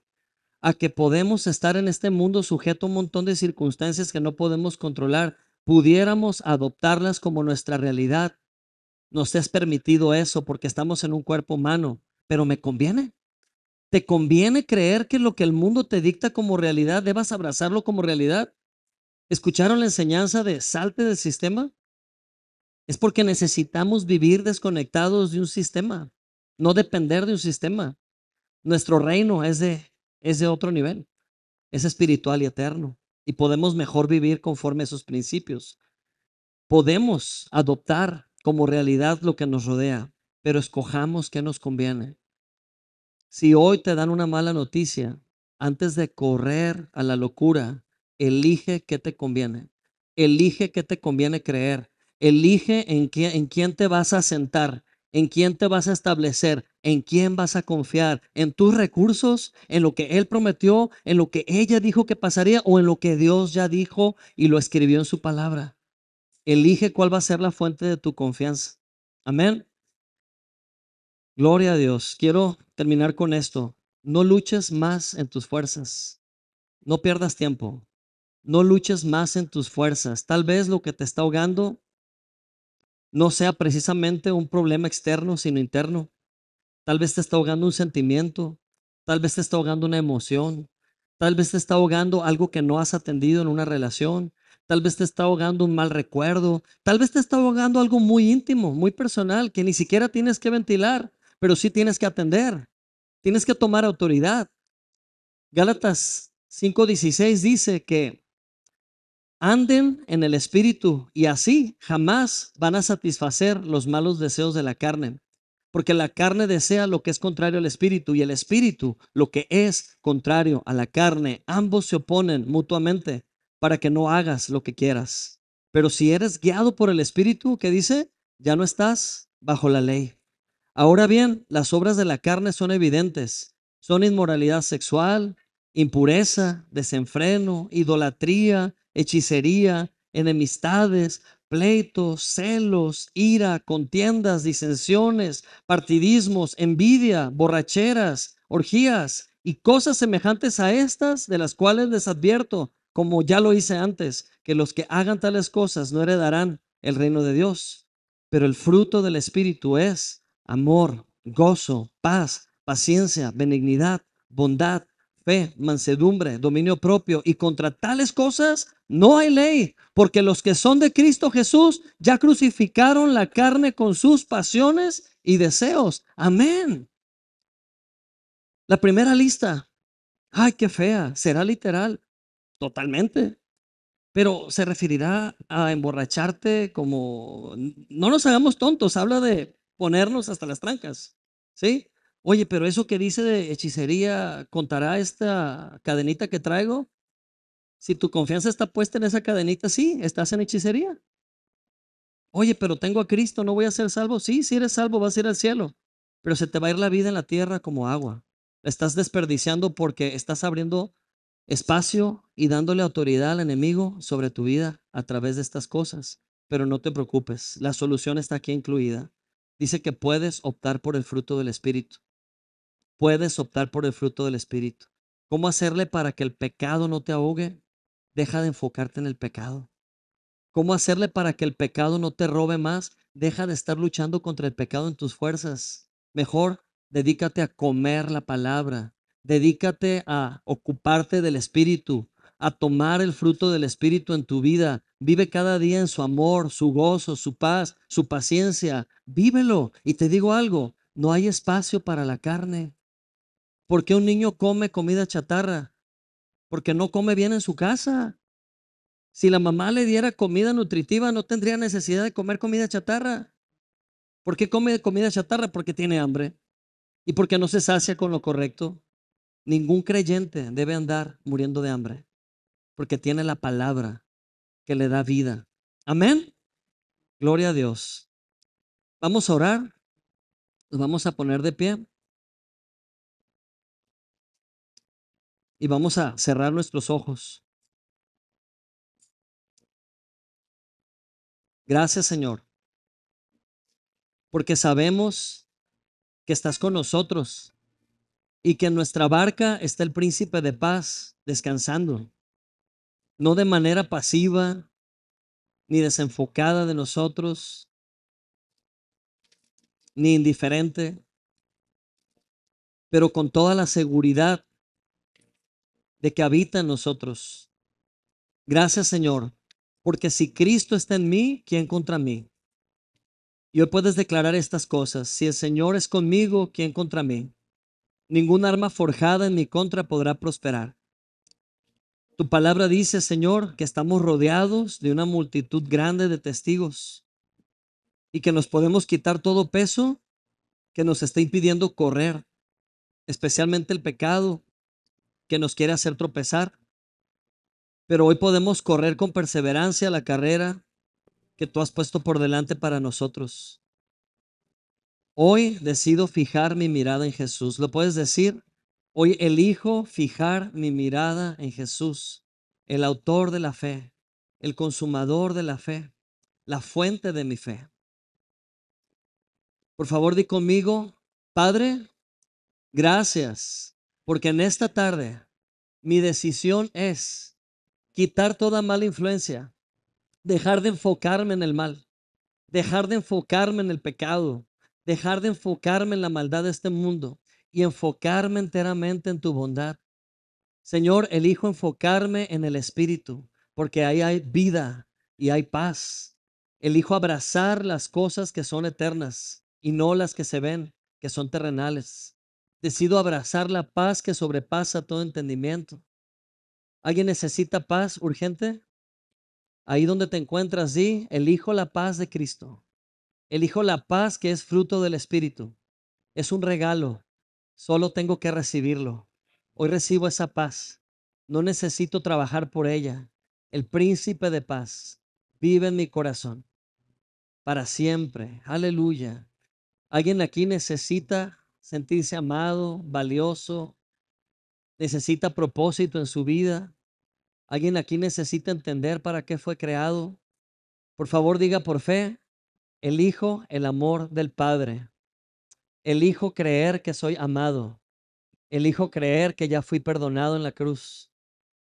A que podemos estar en este mundo sujeto a un montón de circunstancias que no podemos controlar. Pudiéramos adoptarlas como nuestra realidad. Nos es permitido eso porque estamos en un cuerpo humano, pero ¿me conviene? ¿Te conviene creer que lo que el mundo te dicta como realidad, debas abrazarlo como realidad? ¿Escucharon la enseñanza de salte del sistema? Es porque necesitamos vivir desconectados de un sistema, no depender de un sistema. Nuestro reino es de otro nivel, es espiritual y eterno, y podemos mejor vivir conforme a esos principios. Podemos adoptar como realidad lo que nos rodea, pero escojamos qué nos conviene. Si hoy te dan una mala noticia, antes de correr a la locura, elige qué te conviene. Elige qué te conviene creer. Elige en quién te vas a sentar, en quién te vas a establecer, en quién vas a confiar, en tus recursos, en lo que Él prometió, en lo que ella dijo que pasaría o en lo que Dios ya dijo y lo escribió en su palabra. Elige cuál va a ser la fuente de tu confianza. Amén. Gloria a Dios. Quiero terminar con esto. No luches más en tus fuerzas. No pierdas tiempo. No luches más en tus fuerzas. Tal vez lo que te está ahogando no sea precisamente un problema externo, sino interno. Tal vez te está ahogando un sentimiento. Tal vez te está ahogando una emoción. Tal vez te está ahogando algo que no has atendido en una relación. Tal vez te está ahogando un mal recuerdo. Tal vez te está ahogando algo muy íntimo, muy personal, que ni siquiera tienes que ventilar, pero sí tienes que atender. Tienes que tomar autoridad. Gálatas 5:16 dice que anden en el espíritu y así jamás van a satisfacer los malos deseos de la carne. Porque la carne desea lo que es contrario al espíritu y el espíritu lo que es contrario a la carne. Ambos se oponen mutuamente para que no hagas lo que quieras. Pero si eres guiado por el espíritu, ¿qué dice? Ya no estás bajo la ley. Ahora bien, las obras de la carne son evidentes. Son inmoralidad sexual, impureza, desenfreno, idolatría, hechicería, enemistades, pleitos, celos, ira, contiendas, disensiones, partidismos, envidia, borracheras, orgías y cosas semejantes a estas, de las cuales les advierto, como ya lo hice antes, que los que hagan tales cosas no heredarán el reino de Dios. Pero el fruto del Espíritu es amor, gozo, paz, paciencia, benignidad, bondad, fe, mansedumbre, dominio propio. Y contra tales cosas no hay ley, porque los que son de Cristo Jesús ya crucificaron la carne con sus pasiones y deseos. Amén. La primera lista, ay, qué fea, será literal, totalmente. Pero se referirá a emborracharte como, no nos hagamos tontos, habla de ponernos hasta las trancas, ¿sí? Oye, pero eso que dice de hechicería, ¿contará esta cadenita que traigo? Si tu confianza está puesta en esa cadenita, sí, estás en hechicería. Oye, pero tengo a Cristo, ¿no voy a ser salvo? Sí, si eres salvo, vas a ir al cielo, pero se te va a ir la vida en la tierra como agua. La estás desperdiciando porque estás abriendo espacio y dándole autoridad al enemigo sobre tu vida a través de estas cosas. Pero no te preocupes, la solución está aquí incluida. Dice que puedes optar por el fruto del Espíritu. Puedes optar por el fruto del Espíritu. ¿Cómo hacerle para que el pecado no te ahogue? Deja de enfocarte en el pecado. ¿Cómo hacerle para que el pecado no te robe más? Deja de estar luchando contra el pecado en tus fuerzas. Mejor dedícate a comer la palabra. Dedícate a ocuparte del Espíritu, a tomar el fruto del Espíritu en tu vida. Vive cada día en su amor, su gozo, su paz, su paciencia. Vívelo. Y te digo algo, no hay espacio para la carne. ¿Por qué un niño come comida chatarra? Porque no come bien en su casa. Si la mamá le diera comida nutritiva, no tendría necesidad de comer comida chatarra. ¿Por qué come comida chatarra? Porque tiene hambre y porque no se sacia con lo correcto. Ningún creyente debe andar muriendo de hambre porque tiene la palabra que le da vida. Amén. Gloria a Dios. Vamos a orar. Nos vamos a poner de pie y vamos a cerrar nuestros ojos. Gracias, Señor, porque sabemos que estás con nosotros y que en nuestra barca está el príncipe de paz descansando, no de manera pasiva ni desenfocada de nosotros, ni indiferente, pero con toda la seguridad de que habita en nosotros. Gracias, Señor, porque si Cristo está en mí, ¿quién contra mí? Y hoy puedes declarar estas cosas. Si el Señor es conmigo, ¿quién contra mí? Ningún arma forjada en mi contra podrá prosperar. Tu palabra dice, Señor, que estamos rodeados de una multitud grande de testigos y que nos podemos quitar todo peso que nos está impidiendo correr, especialmente el pecado que nos quiere hacer tropezar. Pero hoy podemos correr con perseverancia la carrera que tú has puesto por delante para nosotros. Hoy decido fijar mi mirada en Jesús. ¿Lo puedes decir? Hoy elijo fijar mi mirada en Jesús, el autor de la fe, el consumador de la fe, la fuente de mi fe. Por favor, di conmigo, Padre, gracias, porque en esta tarde mi decisión es quitar toda mala influencia, dejar de enfocarme en el mal, dejar de enfocarme en el pecado, dejar de enfocarme en la maldad de este mundo y enfocarme enteramente en tu bondad. Señor, elijo enfocarme en el Espíritu, porque ahí hay vida y hay paz. Elijo abrazar las cosas que son eternas y no las que se ven, que son terrenales. Decido abrazar la paz que sobrepasa todo entendimiento. ¿Alguien necesita paz urgente? Ahí donde te encuentras, di, elijo la paz de Cristo. Elijo la paz que es fruto del Espíritu. Es un regalo. Solo tengo que recibirlo. Hoy recibo esa paz. No necesito trabajar por ella. El príncipe de paz vive en mi corazón para siempre. Aleluya. ¿Alguien aquí necesita sentirse amado, valioso? ¿Necesita propósito en su vida? ¿Alguien aquí necesita entender para qué fue creado? Por favor, diga por fe, elijo el amor del Padre. Elijo creer que soy amado. Elijo creer que ya fui perdonado en la cruz.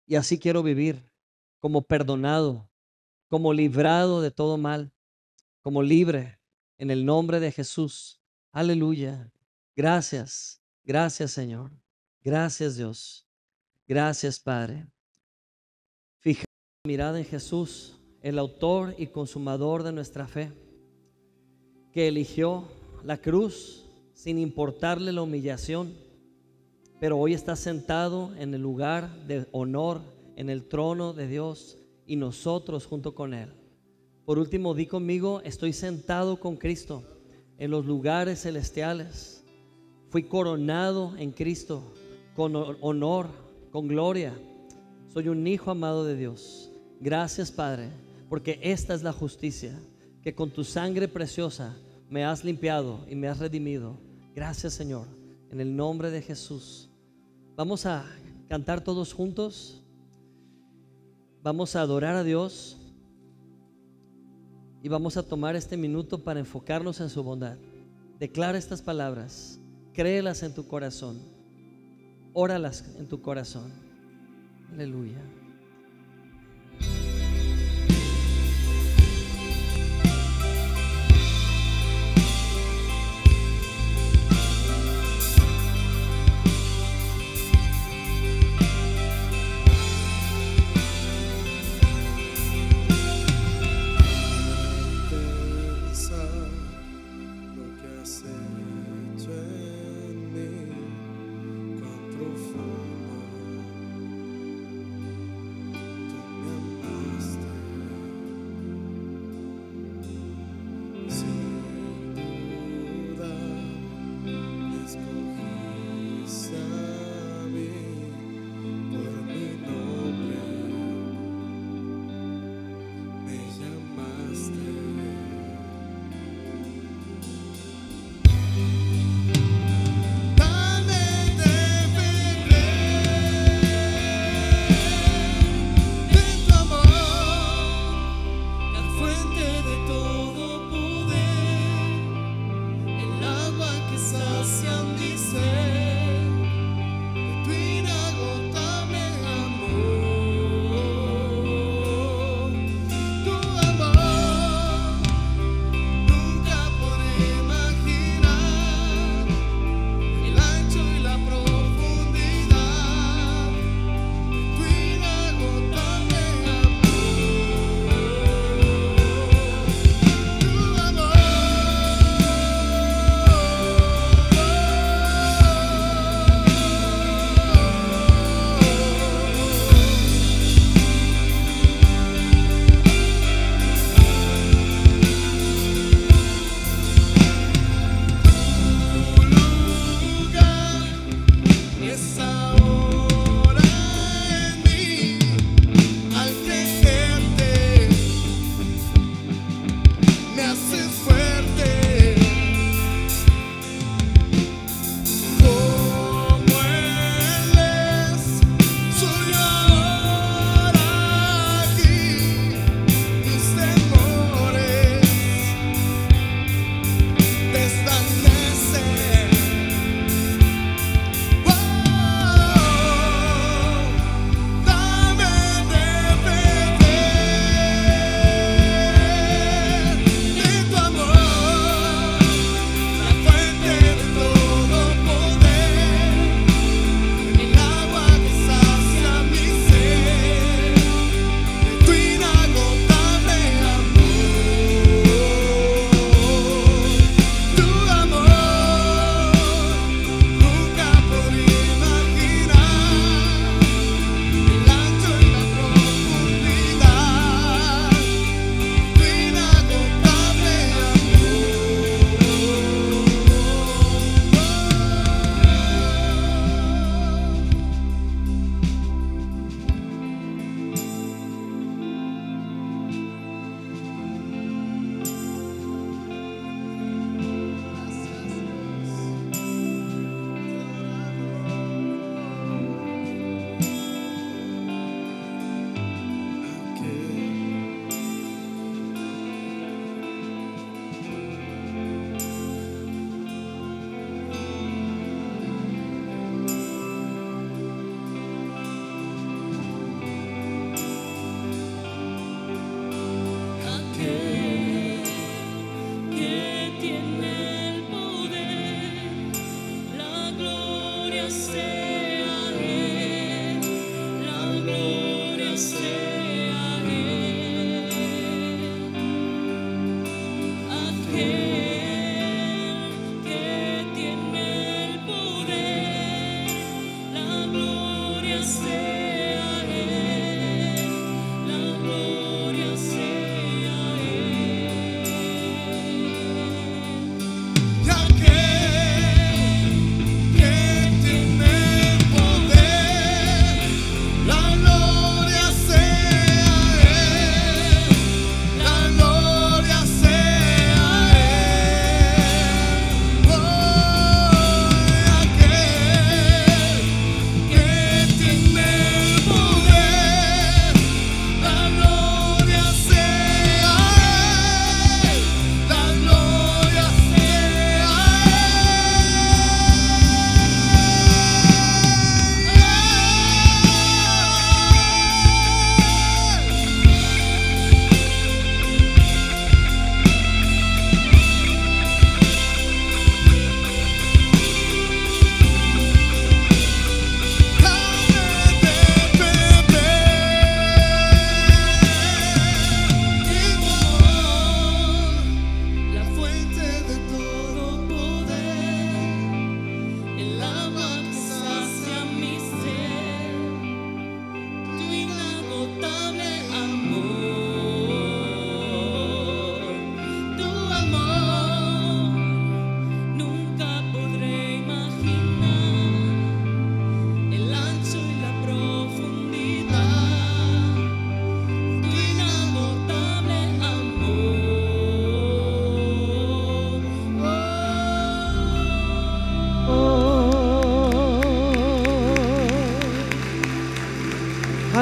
Y así quiero vivir, como perdonado, como librado de todo mal, como libre en el nombre de Jesús. Aleluya. Gracias, gracias Señor. Gracias Dios. Gracias Padre. Fija la mirada en Jesús, el autor y consumador de nuestra fe, que eligió la cruz sin importarle la humillación, pero hoy está sentado en el lugar de honor, en el trono de Dios y nosotros junto con Él. Por último, di conmigo, estoy sentado con Cristo en los lugares celestiales. Fui coronado en Cristo con honor, con gloria. Soy un hijo amado de Dios. Gracias, Padre, porque esta es la justicia, que con tu sangre preciosa me has limpiado y me has redimido. Gracias, Señor, en el nombre de Jesús. Vamos a cantar todos juntos. Vamos a adorar a Dios y vamos a tomar este minuto para enfocarnos en su bondad. Declara estas palabras, créelas en tu corazón, óralas en tu corazón. Aleluya.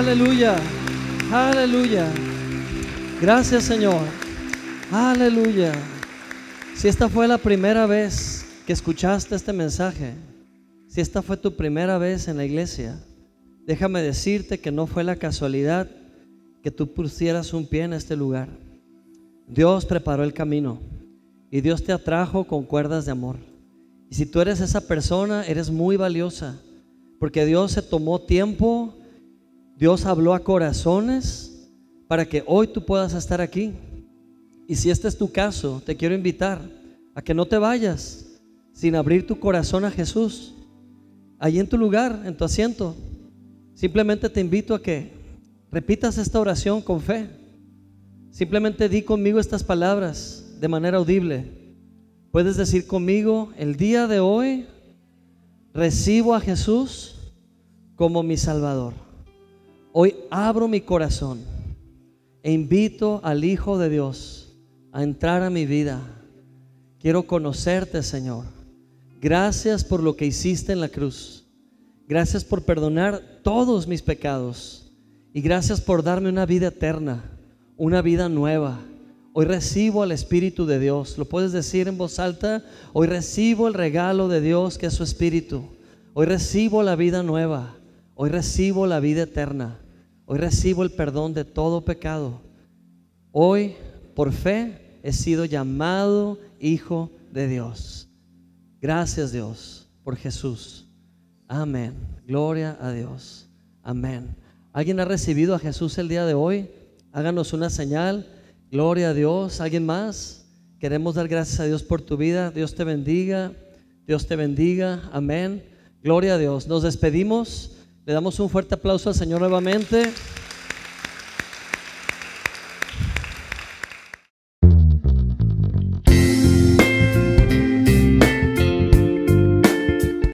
Aleluya. Aleluya. Gracias, Señor. Aleluya. Si esta fue la primera vez que escuchaste este mensaje, si esta fue tu primera vez en la iglesia, déjame decirte que no fue la casualidad que tú pusieras un pie en este lugar. Dios preparó el camino y Dios te atrajo con cuerdas de amor. Y si tú eres esa persona, eres muy valiosa, porque Dios se tomó tiempo, Dios habló a corazones para que hoy tú puedas estar aquí. Y si este es tu caso, te quiero invitar a que no te vayas sin abrir tu corazón a Jesús. Allí en tu lugar, en tu asiento, simplemente te invito a que repitas esta oración con fe. Simplemente di conmigo estas palabras de manera audible. Puedes decir conmigo: el día de hoy recibo a Jesús como mi Salvador. Hoy abro mi corazón e invito al Hijo de Dios a entrar a mi vida. Quiero conocerte, Señor. Gracias por lo que hiciste en la cruz. Gracias por perdonar todos mis pecados. Y gracias por darme una vida eterna, una vida nueva. Hoy recibo al Espíritu de Dios. Lo puedes decir en voz alta: hoy recibo el regalo de Dios, que es su Espíritu. Hoy recibo la vida nueva. Hoy recibo la vida eterna. Hoy recibo el perdón de todo pecado. Hoy, por fe, he sido llamado hijo de Dios. Gracias, Dios, por Jesús. Amén. Gloria a Dios. Amén. ¿Alguien ha recibido a Jesús el día de hoy? Háganos una señal. Gloria a Dios. ¿Alguien más? Queremos dar gracias a Dios por tu vida. Dios te bendiga. Dios te bendiga. Amén. Gloria a Dios. Nos despedimos. Le damos un fuerte aplauso al Señor nuevamente.